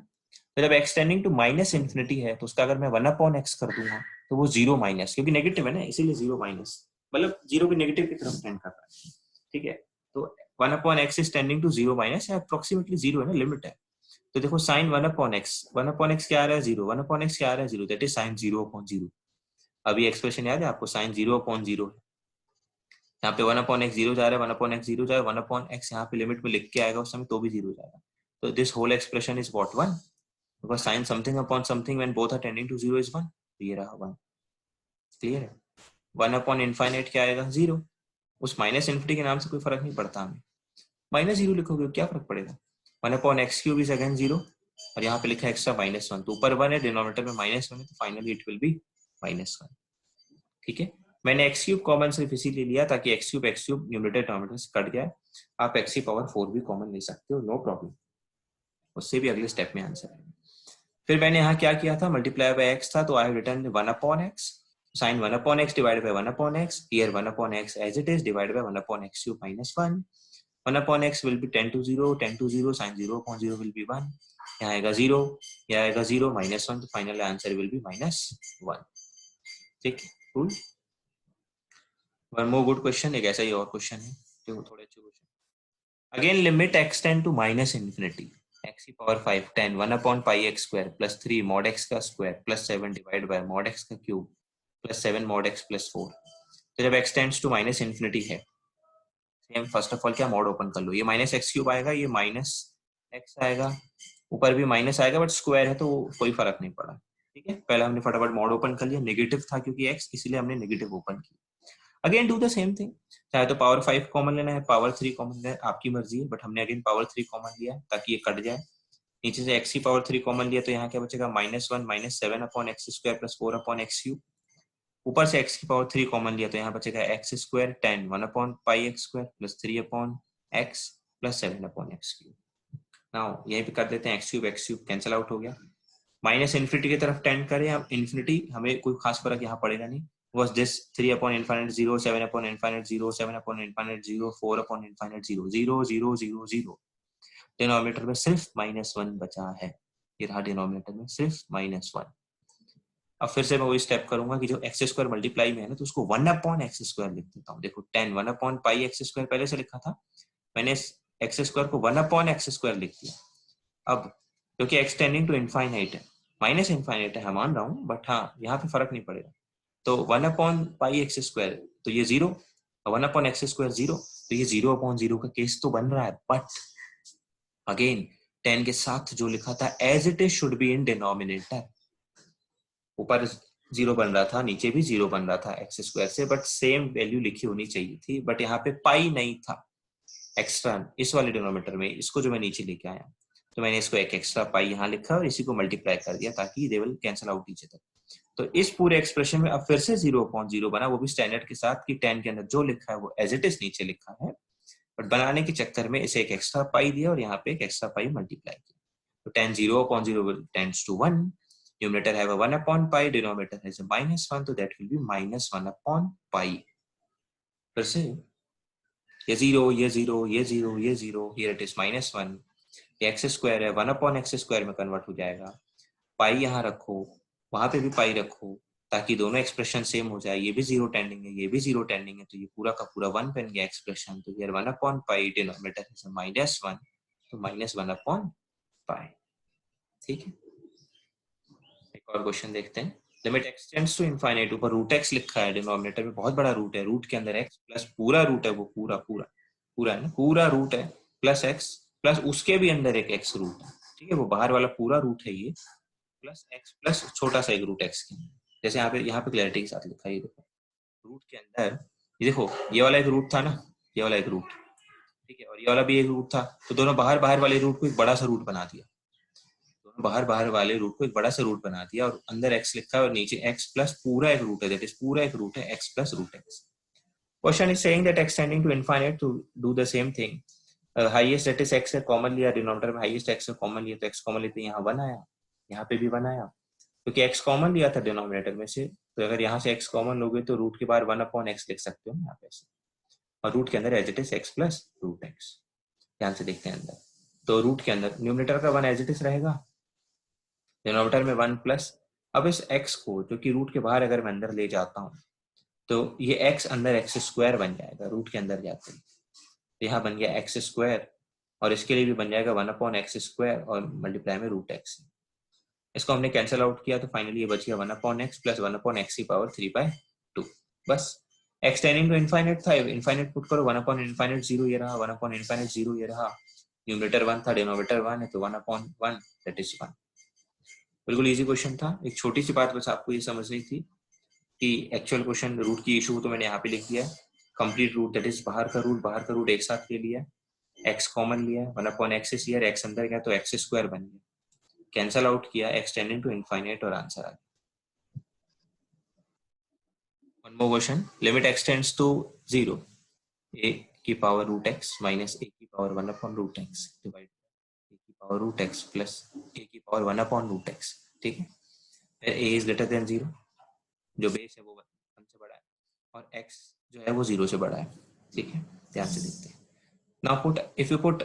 तो जब x tending to minus infinity है तो उसका अगर मैं 1/x कर दूंगा तो वो 0 माइनस, क्योंकि नेगेटिव है ना इसीलिए 0 माइनस, मतलब 0 की नेगेटिव की तरफ टेंड कर रहा है। ठीक है, तो 1/x is tending to 0 minus, या अप्रोक्सीमेटली 0 है ना, लिमिट है। तो देखो sin 1/x क्या आ रहा है 0, 1/x क्या आ रहा है 0, दैट इज sin 0/0। अभी एक्सप्रेशन याद है आपको, sin 0/0 है, यहाँ पे 1/x 0 जा रहा है, 1/x 0 जा रहा है, 1/x यहाँ पे लिमिट में लिख के आएगा उस समय तो भी 0 जाएगा. तो this whole expression is what 1, because sine something upon something when both are tending to 0 is 1. ये रहा 1. क्लियर है. 1/∞ क्या आएगा 0. उस माइनस इन्फिनिटी के नाम से कोई फर्क नहीं पड़ता हमें. -0 लिखोगे क्या फर्क पड़ेगा. 1/x³ इज अगेन 0 और यहाँ पे लिखा है एक्स्ट्रा -1. तो ऊपर 1 है, डिनोमिनेटर में -1 है, तो फाइनली इट विल बी -1. ठीक है. मैंने x³ कॉमन सिर्फ इसीलिए लिया ताकि x³ न्यूमरेटर डिनोमिनेटर से कट जाए. आप x⁴ भी कॉमन ले सकते हो, नो प्रॉब्लम. उससे भी अगले स्टेप में आंसर है. फिर मैंने यहाँ क्या किया था, मल्टीप्लाई बाय x था तो I have written 1/x. Sine 1/x divided by 1/x. Here 1/x as it is divided by 1/x³ -1. 1/x will be 10 to 0, 10 to 0, sin 0/0 will be 1. यहाँ आएगा 0, यहाँ आएगा 0, -1, तो फाइनल आंसर will be -1. ठीक है, cool. One more good question, एक ऐसा ही और क्वेश्चन है जो थोड़े अच्छे question. Again limit x tend to -∞. x⁵ 10 1/πx² plus 3 mod x का square plus 7 divided by mod x का cube plus 7 mod x plus 4. तो जब x tends to -∞ है, फर्स्ट ऑफ ऑल क्या मॉड ओपन कर लो, ये -x³ आएगा, ये -x आएगा, ऊपर भी माइनस आएगा बट स्क्वायर है तो कोई फर्क नहीं पड़ा. ठीक है. पहले हमने फटाफट मॉड ओपन कर लिया, नेगेटिव था क्योंकि x, इसलिए हमने नेगेटिव ओपन किया. Again do the same thing, चाहे तो पावर 5 कॉमन लेना है, पावर 3 कॉमन लेना है, आपकी मर्जी है, बट हमने अगेन पावर 3 कॉमन लिया ताकि ये कट जाए. नीचे से x⁵ कॉमन लिया तो यहाँ क्या बचेगा -1 -7/x² + 4/x³. ऊपर से x⁵ कॉमन लिया तो यहाँ बचेगा x² 10 1/πx² + 3/x + 7/x³. Now यहीं पे कर देते हैं x³ कैंसिल आउट हो गया. -∞ की तरफ टेंड करें हम इन्फिनिटी, हमें कोई खास फर्क यहाँ पड़ेगा नहीं. was this 3/∞ 0 7/∞ 0 7/∞ 0 4/∞ 0 0 0 0 0. डिनोमिनेटर में सिर्फ -1 बचा है. ये रहा डिनोमिनेटर में सिर्फ -1. अब फिर से मैं वही स्टेप करूंगा कि जो x² मल्टीप्लाई में है ना तो उसको 1/x² लिख देता हूँ. देखो 10 1/πx² पहले से लिखा था, मैंने x² को 1/x² लिख दिया. अब क्योंकि x टेंडिंग टू इनफाइनाइट है, -∞ है मान रहा हूँ, बट हाँ यहाँ पे फर्क नहीं पड़ेगा. तो 1/πx² तो ये 0, 1/x² 0, तो ये 0/0 का केस तो बन रहा है. बट अगेन 10 के साथ जो लिखा था as it is should be in denominator. ऊपर 0 बन रहा था, नीचे भी 0 बन रहा था x² से, बट सेम वैल्यू लिखी होनी चाहिए थी. बट यहाँ पे पाई नहीं था एक्स्ट्रा इस वाले डिनोमिनेटर में, इसको जो मैं नीचे लेके आया, तो मैंने इसको एक एक्स्ट्रा पाई यहाँ लिखा और इसी को मल्टीप्लाई कर दिया ताकि they will cancel out each other. तो इस पूरे एक्सप्रेशन में अब फिर से 0/0 बना, वो भी स्टैंडर्ड के साथ कि 10 के अंदर जो लिखा है वो एज इट इज नीचे लिखा है, बट बनाने के चक्कर में इसे एक एक्स्ट्रा पाई दिया और यहाँ पे एक एक्स्ट्रा पाई मल्टीप्लाई किया. तो 10 0/0 tends to 1. Numerator have a 1/π, denominator has a -1, so that will be -1/π. फिर से ये 0, ये 0, ये 0, ये 0, here it is -1. ये x² है, 1/x² में कन्वर्ट हो जाएगा. पाई यहाँ रखो, वहां पे भी पाई रखो ताकि दोनों एक्सप्रेशन सेम हो जाए. ये भी 0 टेंडिंग है, ये भी 0 टेंडिंग है, तो ये पूरा का पूरा 1 बन गया एक्सप्रेशन. तो here 1/π, डिनोमिनेटर है -1, तो -1/π. ठीक है. एक और क्वेश्चन देखते हैं. Limit x tends to infinite, ऊपर रूट x लिखा है, डिनोमिनेटर में बहुत बड़ा रूट है, रूट के अंदर x प्लस पूरा रूट है, वो पूरा पूरा पूरा है ना, पूरा रूट है प्लस x प्लस उसके भी अंदर एक x रूट है. ठीक है, वो बाहर वाला पूरा रूट है ये, प्लस x प्लस छोटा सा एक रूट x के अंदर. जैसे यहाँ पे क्लैरिटी के साथ लिखा है, ये देखो रूट के अंदर, ये देखो ये वाला एक रूट था ना, ये वाला एक रूट, ठीक है, और ये वाला भी एक रूट था, तो दोनों बाहर बाहर वाले रूट को एक बड़ा सा रूट बना दिया. बाहर बाहर वाले रूट को एक बड़ा सा रूट बना दिया और अंदर x लिखा है और नीचे x प्लस पूरा एक रूट है, दैट इज पूरा एक रूट है x plus root x. Question is saying that x tending to infinite to do the same thing. Highest that is x है कॉमन लिया, डिनोमिनेटर में हाईएस्ट x है कॉमन लिया, तो x कॉमन लेते यहाँ 1 आया, यहाँ पे भी 1 आया क्योंकि x कॉमन लिया था डिनोमिनेटर में से. तो अगर यहाँ से x कॉमन लोगे तो रूट के बाहर 1/x लिख सकते हो यहाँ पे ऐसे, और रूट के अंदर as it is x plus root x. ध्यान से देखते हैं अंदर, तो रूट के अंदर न्यूमरेटर का 1 एज इट इज रहेगा, डिनोमिनेटर में 1 प्लस. अब इस x को जो कि रूट के बाहर अगर मैं अंदर ले जाता हूँ तो ये x अंदर x² बन जाएगा रूट के अंदर जाते ही. तो यहाँ बन गया x² और इसके लिए भी बन जाएगा 1/x² और मल्टीप्लाई में रूट x. इसको हमने कैंसिल आउट किया तो फाइनली ये बच गया 1/x प्लस 1/x⁵ 3/2. बस x टेंडिंग टू इनफाइनाइट था, इनफाइनाइट पुट करो, 1 अपॉन इनफाइनाइट 0 ये रहा, 1 अपॉन इनफाइनाइट 0 ये रहा, न्यूमरेटर 1 था, डिनोमिनेटर 1 है, तो 1 अपॉन 1 दैट इज 1। बिल्कुल इजी क्वेश्चन था। एक छोटी सी बात बस आपको ये समझनी थी कि एक्चुअल क्वेश्चन रूट की इशू तो मैंने यहाँ पे लिख दिया है, कंप्लीट रूट दैट इज बाहर का रूट एक साथ ले लिया, x कॉमन लिया, 1 upon x is here, x अंदर गया तो x स्क्वायर बन गया, कैंसल आउट किया, x टेंडिंग टू इनफाइनाइट और आंसर आ गया। One more question, limit x tends to 0, a की power root x minus a की power 1 upon root x divide a की power root x plus a की power 1 upon root x, ठीक है। फिर a इज ग्रेटर देन 0, जो base है वो 1 से बड़ा है, और x जो है वो 0 से बड़ा है, ठीक है। ध्यान से देखते हैं। Now put, if you put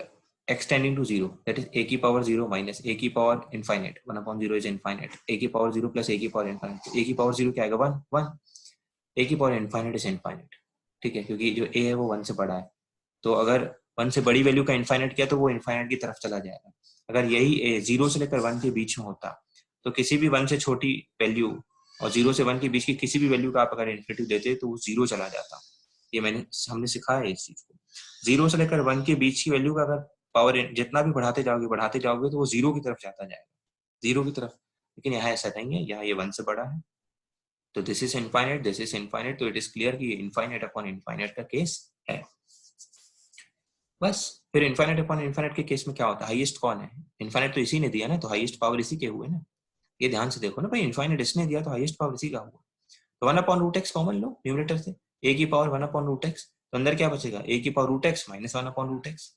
x tending to 0, that is a की power 0 minus a की power infinite, 1 upon 0 is infinite, a की power 0 plus a की power infinite, a की power 0 क्या आएगा 1 1, a की power infinite is infinite, ठीक है, क्योंकि जो a है वो 1 से बड़ा है, तो अगर 1 से बड़ी वैल्यू का इनफाइनाइट किया तो वो इनफाइनाइट की तरफ चला जाएगा। अगर यही a 0 से लेकर 1 के बीच में होता तो किसी भी 1 से छोटी वैल्यू और 0 से 1 के बीच की किसी भी वैल्यू का आप अगर इन्फिनिटी देते तो वो 0 चला जाता। ये हमने सिखाया है इस चीज को। 0 से लेकर 1 के बीच की वैल्यू का अगर पावर जितना भी बढ़ाते जाओगे तो वो 0 की तरफ जाता जाएगा, 0 की तरफ। लेकिन यहाँ ऐसा नहीं है, यहाँ ये 1 से बड़ा है, तो दिस इज इनफाइनाइट, तो इट इज क्लियर कि इनफाइनाइट अपॉन इनफाइनाइट का केस है। बस फिर इनफाइनाइट अपॉन इनफाइनाइट के केस में क्या होता है, हाईएस्ट कौन है, इनफाइनाइट तो इसी ने दिया ना, तो हाईएस्ट पावर इसी के हुए ना। ये ध्यान से देखो ना भाई, इनफाइनाइट इसने दिया तो हाईएस्ट पावर इसी का हुआ। तो 1 अपॉन रूट एक्स कॉमन लो न्यूमरेटर से, a की पावर 1 अपॉन रूट एक्स, तो अंदर क्या बचेगा, a की power root x minus 1 upon root x,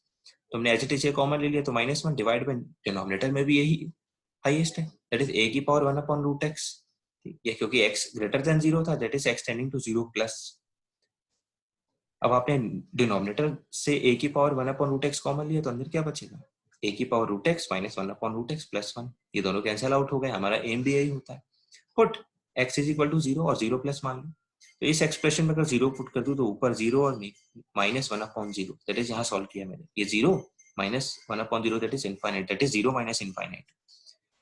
तो हमने एच टी कॉमन ले लिया, तो -1 डिवाइड बाय डिनोमिनेटर में भी यही हाईएस्ट है, दैट इज a की पावर 1 अपॉन रूट एक्स, ये क्योंकि x ग्रेटर देन 0 था, that is x tending to 0 plus. अब आपने डिनोमिनेटर से a की power 1 upon root x common लिया, तो अंदर क्या बचेगा, a की power root x minus 1 upon root x plus 1, ये दोनों कैंसिल आउट हो गए, हमारा एम भी यही होता है। Put x is equal to 0 और 0 प्लस मान लो, तो इस एक्सप्रेशन में अगर 0 पुट कर दूं तो ऊपर 0 और माइनस 1 अपॉन 0, दैट इज यहाँ सॉल्व किया मैंने, ये 0 minus 1 upon 0 that is infinite, that is 0 minus infinite,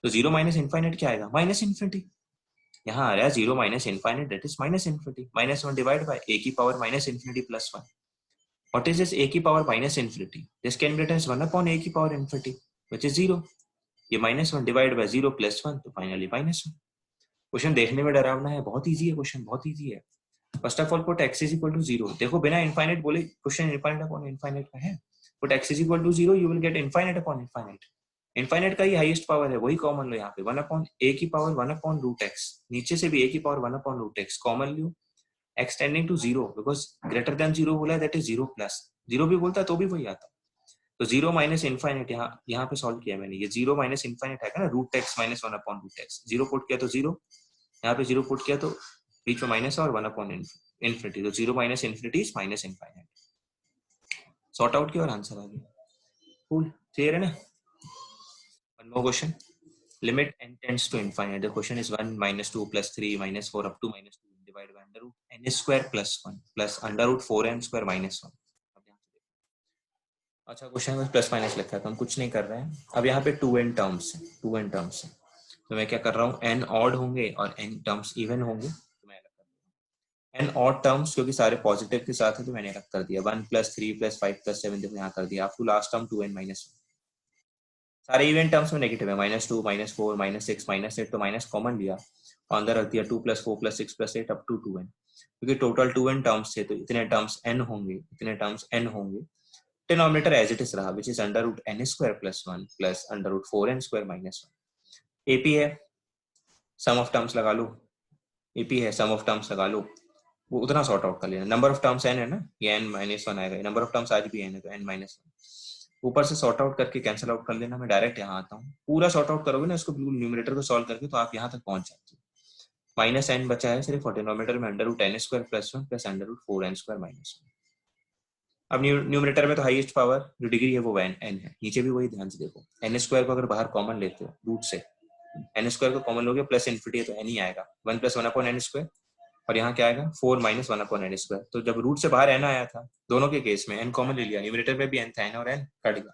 तो 0 माइनस इनफाइनाइट क्या आएगा, माइनस इन्फिनिटी। यहाँ आ रहा है 0 minus infinite that is minus infinity, -1 divide by a की power minus infinity plus 1। What is this a की power minus infinity, this can be written as 1 upon a की power infinity which is 0, ये -1 divide bye 0 plus 1, तो finally -1। Question देखने में डरावना है, बहुत इजी है क्वेश्चन, बहुत इजी है। First of all put x is equal to 0, देखो बिना इनफाइनाइट बोले क्वेश्चन इनफाइनाइट अपॉन इनफाइनाइट का है, put x is equal to 0 you will get infinite upon infinite, infinite का ही हाईएस्ट पावर है, वही कॉमन लो यहाँ पे, 1 अपॉन a की पावर 1 अपॉन रूट x, नीचे से भी a की power 1 upon root x common लो, x tending to 0 because greater than 0 बोला है, दैट इज 0 प्लस, 0 भी बोलता तो भी वही आता, तो 0 माइनस इनफाइनाइट यहाँ पे सॉल्व किया मैंने, ये 0 माइनस इनफाइनाइट है ना, root x minus 1 upon root x, 0 put किया तो 0, यहाँ पे 0 पुट किया तो बीच में माइनस और 1 अपॉन इन्फिनिटी, तो 0 minus infinity is minus infinite, sort out किया और आंसर आ गया। कूल, क्लियर है ना। One more question, limit n tends to infinite, the question is 1 minus 2 plus 3 minus 4 up to minus 2 divided by under root n square plus 1 plus under root 4n square minus 1। अच्छा question में plus minus लिखा है तो हम कुछ नहीं कर रहे हैं, अब यहाँ पे 2n टर्म्स है, 2n टर्म्स है, तो मैं क्या कर रहा हूँ, n ऑड होंगे और n टर्म्स इवन होंगे, तो मैं अलग कर दूंगा n ऑड टर्म्स क्योंकि सारे पॉजिटिव के साथ है, तो मैंने अलग कर दिया, 1 प्लस 3 प्लस 5 प्लस 7 देखो यहाँ कर दिया, आपको लास्ट टर्म 2n माइनस 1, सारे इवन टर्म्स में नेगेटिव है, -2 -4 -6 -8, तो माइनस कॉमन लिया और अंदर रख दिया 2 + 4 + 6 + 8 अप टू 2n, क्योंकि टोटल 2n टर्म्स थे तो इतने टर्म्स n होंगे, डिनोमिनेटर एज इट इज रहा which is under root n square plus 1 plus under root 4n square minus 1। AP है, सम ऑफ टर्म्स लगा लो, एपी है, सम ऑफ टर्म्स लगा लो, वो उतना सॉर्ट आउट कर लेना, नंबर ऑफ टर्म्स n है ना, ये n-1 आएगा, नंबर ऑफ टर्म्स आज भी n है तो n-1, ऊपर से सॉर्ट आउट करके कैंसिल आउट कर लेना, मैं डायरेक्ट यहाँ आता हूँ, पूरा सॉर्ट आउट करोगे ना इसको बिल्कुल न्यूमरेटर को सॉल्व करके तो आप यहाँ तक पहुंच जाते हो, माइनस n बचा है सिर्फ, और डिनोमिनेटर में under root n square plus 1 plus under root 4n square minus 1। अब न्यूमरेटर में तो हाईएस्ट पावर जो डिग्री है वो n है, नीचे भी वही, ध्यान से देखो, n स्क्वायर को अगर बाहर कॉमन लेते हो रूट से, n स्क्वायर को कॉमन लोगे प्लस इन्फिनिटी है तो n ही आएगा, 1 + 1 अपॉन n स्क्वायर, और यहाँ क्या आएगा 4 - 1 अपॉन n स्क्वायर, तो जब रूट से बाहर n आया था दोनों के केस में n कॉमन ले लिया, न्यूमरेटर में भी n था, n और n कट गया,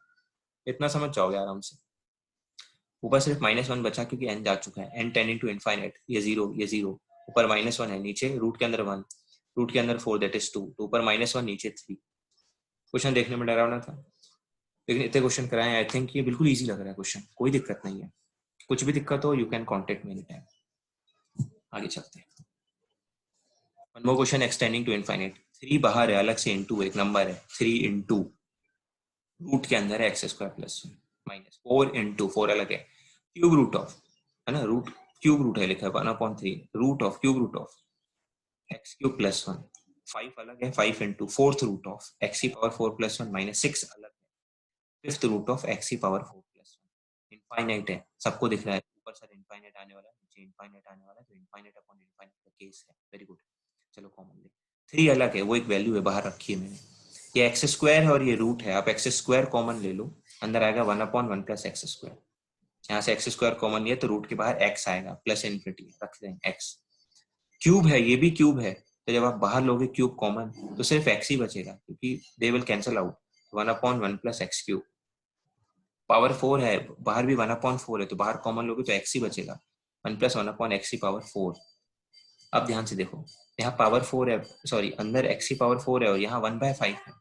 इतना समझ जाओगे आराम से। ऊपर सिर्फ -1 बचा क्योंकि n जा चुका है, n टेंडिंग टू इनफाइनाइट, ये 0 ऊपर -1 है, नीचे रूट के अंदर 1, रूट के अंदर 4 दैट इज 2, तो ऊपर -1 नीचे 3। क्वेश्चन देखने में डरावना था, लेकिन इतने क्वेश्चन कराए, आई थिंक ये बिल्कुल इजी लग रहा है क्वेश्चन, कोई दिक्कत नहीं है। कुछ भी दिक्कत हो you can contact me any time. आगे चलते हैं। One more question x tending to infinite. 3 बाहर है, अलग से इनटू एक नंबर है, 3 इंटू रूट के अंदर है x² प्लस माइनस 4 इंटू 4 अलग है, क्यूब रूट ऑफ, है ना, रूट क्यूब रूट है लिखा है 1/3, root of cube root of x³ plus 1, 5 अलग है, 5 into 4th root of x⁴ plus 1 minus 6 अलग है, 5th root of x⁴ plus 1। Infinite है, सबको दिख रहा है, ऊपर सर इनफाइनाइट आने वाला है, नीचे इनफाइनाइट आने वाला है, तो इनफाइनाइट अपॉन इनफाइनाइट का केस है। वेरी गुड, चलो कॉमन ले। 3 अलग है, वो एक वैल्यू है, बाहर रखी है मैंने, ये x² है और ये रूट है, आप x² कॉमन ले लो, अंदर आएगा 1/1 प्लस x²। यहाँ से x² कॉमन लिया तो रूट के बाहर x आएगा, प्लस इन्फिनिटी रख देंगे x। क्यूब है, ये भी क्यूब है, तो जब आप बाहर लोगे क्यूब कॉमन तो सिर्फ x ही बचेगा, क्योंकि they will cancel out, 1/1 plus x³। Power 4 है, बाहर भी 1/4 है, तो बाहर कॉमन लोगे तो x ही बचेगा, 1 प्लस 1/x⁴। अब ध्यान से देखो, यहाँ पावर 4 है, सॉरी अंदर x⁴ है और यहाँ 1/5 है,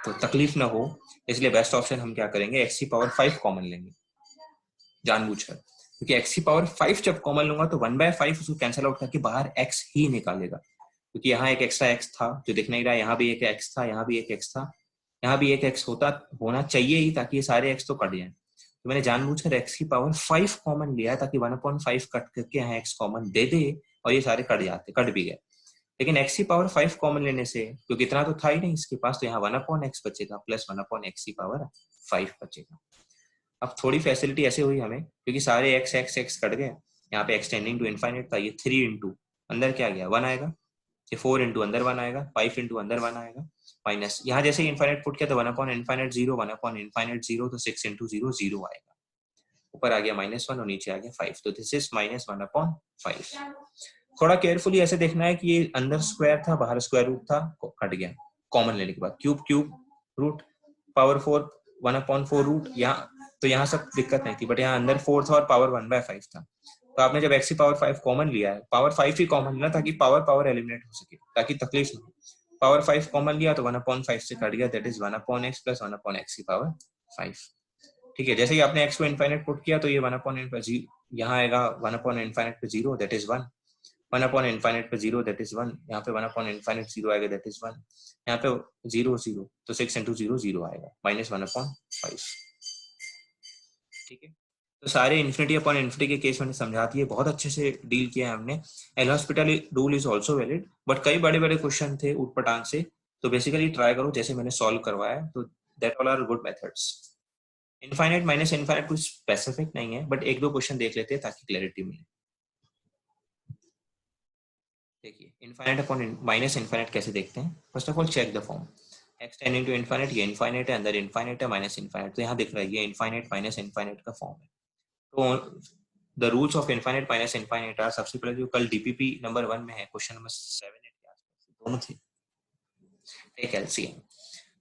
तो तकलीफ ना हो इसलिए बेस्ट ऑप्शन हम क्या करेंगे, x⁵ कॉमन लेंगे जानबूझकर, क्योंकि x⁵ जब कॉमन लूंगा तो 1/5 उसको कैंसिल आउट करके बाहर x ही निकालेगा, क्योंकि यहाँ एक एक्स्ट्रा x था जो दिख नहीं रहा, यहाँ भी एक x था, यहाँ भी एक x था, यहाँ भी एक x होना चाहिए ही, ताकि ये सारे x तो कट जाए। तो मैंने जानबूझकर x⁵ कॉमन लिया है ताकि 1/5 कट करके यहाँ x कॉमन दे दे और ये सारे कट भी गए। लेकिन x⁵ कॉमन लेने से, क्योंकि इतना तो था ही नहीं इसके पास, तो यहाँ 1/x बचेगा प्लस 1/x⁵ बचेगा। अब थोड़ी फैसिलिटी ऐसे हुई हमें, क्योंकि सारे x कट गए, यहाँ पे एक्सटेंडिंग टू इनफाइनाइट था, ये 3 इंटू अंदर क्या गया 1 आएगा, ये 4 इंटू अंदर 1 आएगा, 5 इंटू अंदर 1 आएगा, माइनस यहाँ जैसे इनफाइनाइट पुट किया तो 1/∞ 0, 1/∞ 0, तो 6 इंटू 0 0 आएगा, ऊपर आ गया -1 और नीचे आ गया 5, तो दिस इज -1/5। थोड़ा केयरफुली ऐसे देखना है कि ये अंदर स्क्वायर था, बाहर स्क्वायर रूट था, कट गया कॉमन लेने के बाद, क्यूब रूट, पावर 4 1/4 रूट, यहाँ तो यहाँ सब दिक्कत नहीं थी, बट यहाँ अंदर 4 था और पावर 1/5 था, तो आपने जब x⁵ कॉमन लिया है, पावर 5 ही कॉमन लिया ताकि पावर एलिमिनेट हो सके, ताकि तकलीफ नहीं हो। पावर 5 कॉमन लिया तो 1/5 से कट गया, that is 1/x plus 1/x⁵। ठीक है, जैसे ही आपने x को इनफाइनाइट पुट किया तो ये 1/∞, यहाँ आएगा 1/∞ पे 0, दैट इज 1, 1/∞ पे 0, दैट इज 1, यहाँ पे 1/∞ 0 आएगा, दैट इज 1, यहाँ पे 0 0, तो 6 इंटू 0 0 आएगा, -1/5। ठीक है, तो सारे इन्फिनिटी अपॉन इन्फिनिटी के केस मैंने समझा दिए, बहुत अच्छे से डील किया है हमने। L hospital rule is also valid, but कई बड़े बड़े क्वेश्चन थे उठपटांग से, तो बेसिकली ट्राई करो जैसे मैंने सॉल्व करवाया, तो that all are good methods. Infinite minus infinite कुछ स्पेसिफिक नहीं है, बट एक दो क्वेश्चन देख लेते हैं ताकि क्लैरिटी मिले। देखिए इनफाइनाइट अपॉन माइनस इनफाइनाइट कैसे देखते हैं, first of all check the form, x tending to infinite, ये इनफाइनाइट है, अंदर इनफाइनाइट है, माइनस इनफाइनाइट, तो यहाँ दिख रहा है ये इनफाइनाइट माइनस इनफाइनाइट का फॉर्म है। तो the rules of infinite minus infinite are, सबसे पहले जो कल डीपीपी नंबर 1 में है, क्वेश्चन नंबर 7 8 के आसपास दोनों थे, take LCM,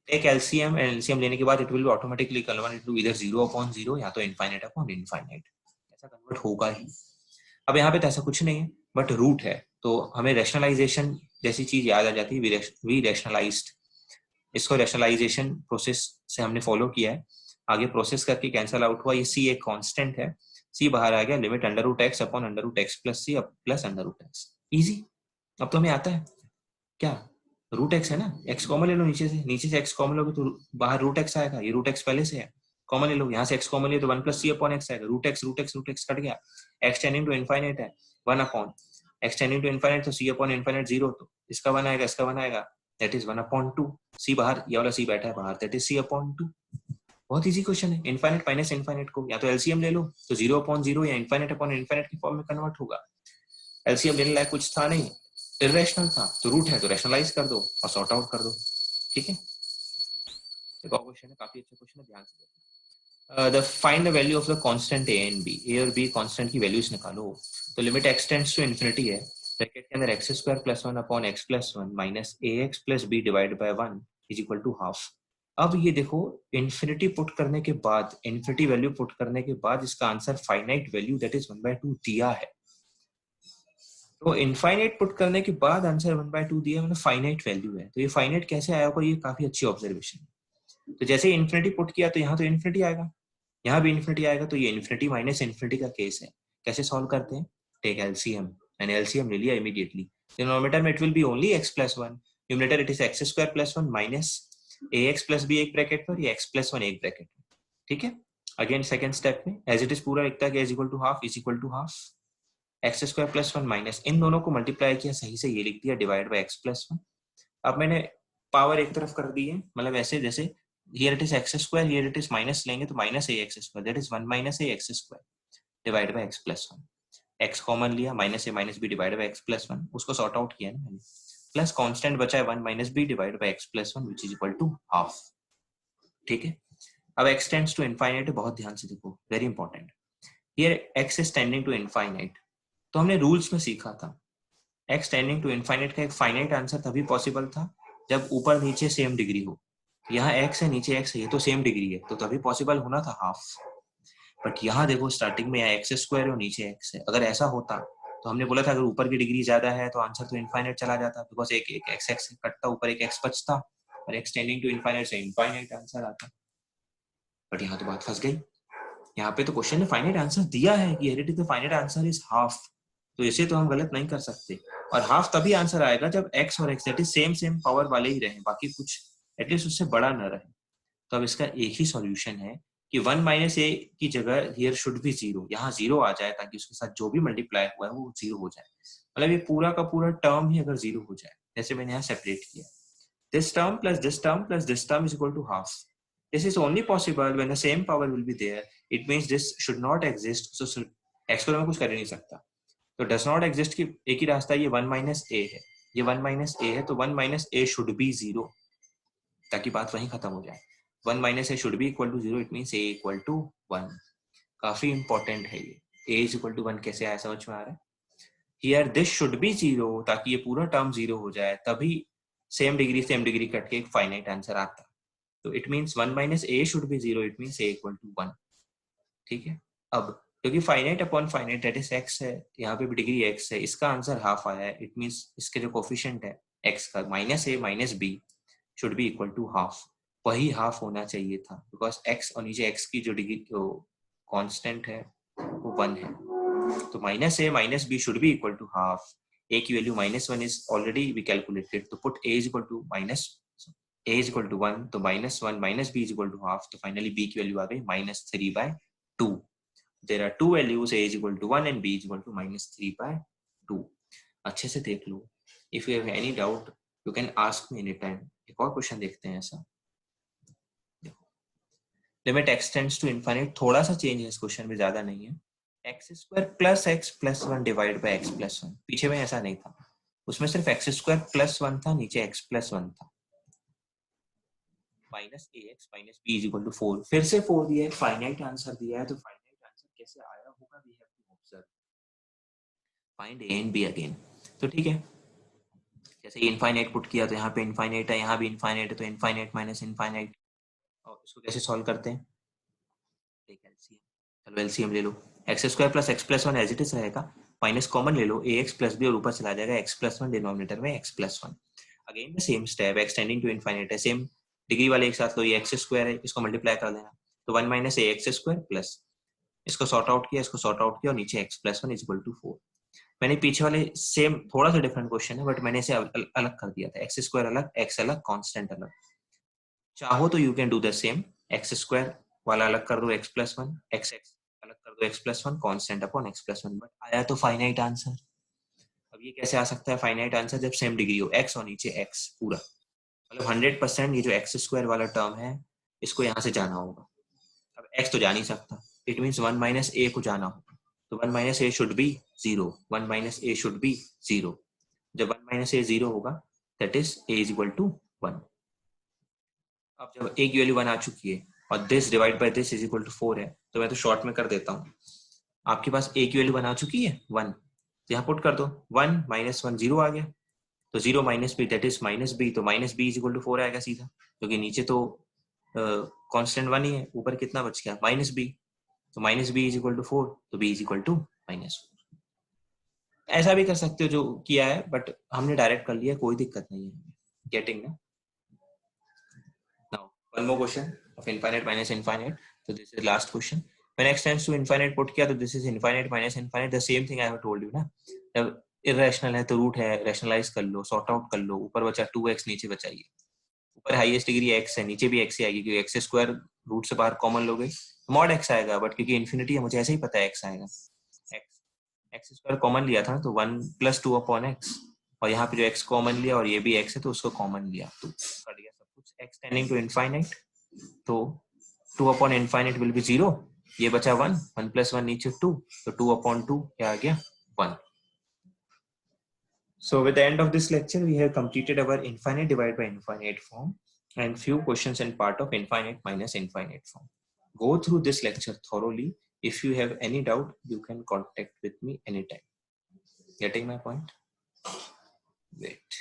take LCM, and LCM लेने के बाद it will be automatically convert to इधर 0/0 या तो इनफाइनाइट अपॉन इनफाइनाइट, ऐसा कन्वर्ट होगा ही। अब यहाँ पे तो ऐसा कुछ नहीं है, बट रूट है तो हमें रैशनलाइजेशन जैसी चीज याद आ जाती है, वी रैशनलाइज्ड, इसको रैशनलाइजेशन प्रोसेस से हमने फॉलो किया है, आगे प्रोसेस करके कैंसिल आउट हुआ, ये सी एक कांस्टेंट है, सी बाहर आ गया, limit √x upon √x plus c plus √x, easy. अब तो हमें आता है क्या, √x है ना, x कॉमन ले लो, नीचे से x कॉमन लोगे तो बाहर √x आएगा, ये √x पहले से है, कॉमन ले लो, यहाँ से x कॉमन ले तो 1 प्लस सी अपॉन x आएगा, √x कट गया, x टेंडिंग टू इनफाइनाइट है 1 upon x tending to infinite, तो सी अपॉन इनफाइनाइट 0, तो इसका 1 आएगा, इसका 1 आएगा, दैट इज 1/2, सी बाहर, ये वाला सी बैठा है बाहर, दैट इज c/2। बहुत इजी क्वेश्चन है, इनफाइनाइट माइनस इनफाइनाइट को या तो एलसीएम ले लो तो 0/0 या इनफाइनाइट अपॉन इनफाइनाइट की फॉर्म में कन्वर्ट होगा, एलसीएम लेने लायक कुछ था नहीं, इरेशनल था, तो रूट है तो रैशनलाइज कर दो और सॉर्ट आउट कर दो। ठीक है, एक और क्वेश्चन है, काफी अच्छा क्वेश्चन है, ध्यान से देखना। The find the value of the constant A and B, A और बी कांस्टेंट की वैल्यूज निकालो, तो limit x tends to infinity है, ब्रैकेट के अंदर x² + 1 upon x + 1 minus ax + b divide by 1 is equal to half. अब ये देखो इन्फिनिटी पुट करने के बाद, इन्फिनिटी वैल्यू पुट करने के बाद इसका answer finite value that is 1/2 दिया है, तो इनफाइनाइट पुट करने के बाद आंसर 1/2 दिया, मतलब फाइनाइट वैल्यू है, तो ये फाइनाइट कैसे आया होगा, ये काफी अच्छी ऑब्जर्वेशन है। तो जैसे ही इन्फिनिटी पुट किया तो यहाँ तो इन्फिनिटी आएगा, यहाँ भी इन्फिनिटी आएगा, तो ये इन्फिनिटी माइनस इन्फिनिटी का केस है। कैसे सॉल्व करते हैं, टेक एलसीएम, मैंने एलसीएम ले लिया इमीडिएटली। डिनोमिनेटर में it will B only x + 1, numerator it is x² + 1 minus ax + b एक ब्रैकेट पर, या x + 1 एक ब्रैकेट में, ठीक है। अगेन सेकंड स्टेप में एज इट इज पूरा लिखता है कि a = ½ = ½ x² + 1 माइनस, इन दोनों को मल्टीप्लाई किया, सही से ये लिख दिया, डिवाइड बाय x + 1। अब मैंने पावर एक तरफ कर दी है, मतलब ऐसे जैसे here it is x², here it is minus लेंगे तो -ax², that is 1 - ax² divide by x + 1। x common लिया, -a - b divide by x + 1, उसको सॉर्ट आउट किया ना मैंने, प्लस कांस्टेंट बचा है 1 - b divide by x + 1 which is equal to ½ ठीक है। अब x टेंड्स टू इनफाइनाइट, बहुत ध्यान से देखो, very important. Here x is tending to infinite, तो हमने रूल्स में सीखा था x टेंडिंग टू इनफाइनाइट का एक फाइनाइट आंसर तभी पॉसिबल था जब ऊपर नीचे सेम डिग्री हो। यहाँ x है, नीचे x है, ये तो सेम डिग्री है, तो तभी पॉसिबल होना था ½ बट यहाँ देखो स्टार्टिंग में यहाँ x² है और नीचे x है। अगर ऐसा होता तो हमने बोला था अगर ऊपर की डिग्री ज्यादा है तो आंसर तो इनफाइनाइट चला जाता, बिकॉज एक x कटता, ऊपर एक x बचता और x टेंडिंग टू इनफाइनाइट से इनफाइनाइट आंसर आता। बट यहाँ तो बात फंस गई, यहाँ पे तो क्वेश्चन ने फाइनाइट आंसर दिया है कि heredity the finite answer is ½ तो इसे तो हम गलत नहीं कर सकते। और ½ तभी आंसर आएगा जब x और x that is same power वाले ही रहे, बाकी कुछ एटलीस्ट उससे बड़ा न रहे। तो अब इसका एक ही सॉल्यूशन है कि 1 - a की जगह हियर शुड बी 0, यहाँ 0 आ जाए ताकि उसके साथ जो भी मल्टीप्लाई हुआ है वो 0 हो जाए, मतलब ये पूरा का पूरा टर्म ही अगर 0 हो जाए, जैसे मैंने यहाँ सेपरेट किया, this term plus this term plus this term is equal to ½ this is only possible when the same power will be there, it means this should not exist, so x को मैं कुछ कर ही नहीं सकता, तो does not exist की एक ही रास्ता, ये 1 - a है, ये 1 - a है, तो 1 - a should be 0 ताकि बात वहीं खत्म हो जाए। 1 - a should be equal to 0, it means a equal to 1। काफी इंपॉर्टेंट है ये, a is equal to 1 कैसे आया समझ में आ रहा है। हियर दिस शुड बी 0 ताकि ये पूरा टर्म 0 हो जाए, तभी सेम डिग्री कट के एक फाइनाइट आंसर आता। तो it means 1 - a should be 0, it means a equal to 1, ठीक है। अब क्योंकि finite upon finite that is x है, यहाँ पे भी डिग्री x है, इसका आंसर ½ आया है, इट मींस इसके जो कोफिशिएंट है x का -a - b should be equal to ½ वही ½ होना चाहिए था, बिकॉज x और नीचे x की जो डिग्री कांस्टेंट है वो 1 है, तो -a - b should be equal to ½ a की value -1 is already we calculated, तो put a is equal to 1, तो -1 - b is equal to ½, तो finally b की वैल्यू आ गई -3/2। there are two values, a is equal to 1 and b is equal to -3/2। अच्छे से देख लो, if you have any doubt you can ask me anytime। एक और question देखते हैं ऐसा, limit x tends to infinite, थोड़ा सा चेंज है इस क्वेश्चन में, ज्यादा नहीं है, x² + x + 1 divide by x + 1, पीछे में ऐसा नहीं था, उसमें सिर्फ x² + 1 था, नीचे x + 1 था, -ax - b = 4, फिर से 4 दिया है, फाइनाइट आंसर दिया है, तो फाइनाइट आंसर कैसे आया होगा we have to observe, find a and b again. तो ठीक है, जैसे ये इनफाइनाइट पुट किया तो यहाँ पे इनफाइनाइट है, यहाँ भी इनफाइनाइट है, तो इनफाइनाइट माइनस इनफाइनाइट, और इसको कैसे सॉल्व करते हैं, टेक एलसीएम, चलो एलसीएम ले लो, x² + x + 1 as it is रहेगा, माइनस कॉमन ले लो, ax + b और ऊपर चला जाएगा x + 1 डिनोमिनेटर में x + 1। Again the same step, x tending to infinite है, सेम डिग्री वाले एक साथ लो, ये x² है, इसको मल्टीप्लाई कर देना, तो 1 - ax² प्लस इसको सॉर्ट आउट किया, इसको सॉर्ट आउट किया और नीचे x + 1 = 4। मैंने पीछे वाले सेम थोड़ा सा डिफरेंट क्वेश्चन है बट मैंने इसे अलग कर दिया था, x² अलग, x अलग, कांस्टेंट अलग। चाहो तो you can do the same, x² वाला अलग कर दो, x + 1, x अलग कर दो, x + 1 constant upon x + 1, but आया तो फाइनाइट आंसर। अब ये कैसे आ सकता है फाइनाइट आंसर, जब सेम डिग्री हो, x और नीचे x पूरा, मतलब 100% ये जो x² वाला टर्म है इसको यहाँ से जाना होगा। अब x तो जा नहीं सकता, इट मींस 1 - a को जाना होगा, तो 1 - a should be 0, 1 - a should be 0, जब 1 - a 0 होगा दैट इज a = 1। अब जब a की वैल्यू 1 आ चुकी है और this divide by this is equal to 4 है, तो मैं तो शॉर्ट में कर देता हूँ, आपके पास a की वैल्यू 1 आ चुकी है 1, तो यहाँ पुट कर दो, 1 - 1 0 आ गया, तो 0 - b दैट इज -b, तो -b इज इक्वल टू 4 आएगा सीधा, क्योंकि नीचे तो कांस्टेंट 1 ही है, ऊपर कितना बच गया -b, तो -b इज इक्वल टू 4, तो b इज इक्वल टू -4। ऐसा भी कर सकते हो जो किया है, बट हमने डायरेक्ट कर लिया, कोई दिक्कत नहीं है. गेटिंग ना. Now one more question of infinite minus infinite. तो this is last question. When x tends to infinite put किया तो this is infinite minus infinite, the same thing I have told you ना. जब irrational है तो root है, rationalise कर लो, sort out कर लो. ऊपर बचा 2x, नीचे बचाइए. ऊपर हाईएस्ट डिग्री x है, नीचे भी x ही आएगी क्योंकि x स्क्वायर रूट से बाहर कॉमन लोगे मॉड x आएगा, बट क्योंकि इन्फिनिटी है मुझे ऐसे ही पता है x आएगा. x स्क्वायर कॉमन लिया था ना, तो 1 + 2 अपॉन x, और यहाँ पे जो x कॉमन लिया और ये भी x है तो उसको कॉमन लिया, तो कट गया सब कुछ. x टेंडिंग टू इनफाइनाइट, तो 2 अपॉन इनफाइनाइट विल बी 0. ये बचा 1, 1 + 1 नीचे 2, तो 2 अपॉन 2 क्या आ गया 1. So with the end of this lecture, we have completed our infinite divided by infinite form and few questions in part of infinite minus infinite form. Go through this lecture thoroughly. If you have any doubt, you can contact with me anytime. Getting my point? Wait.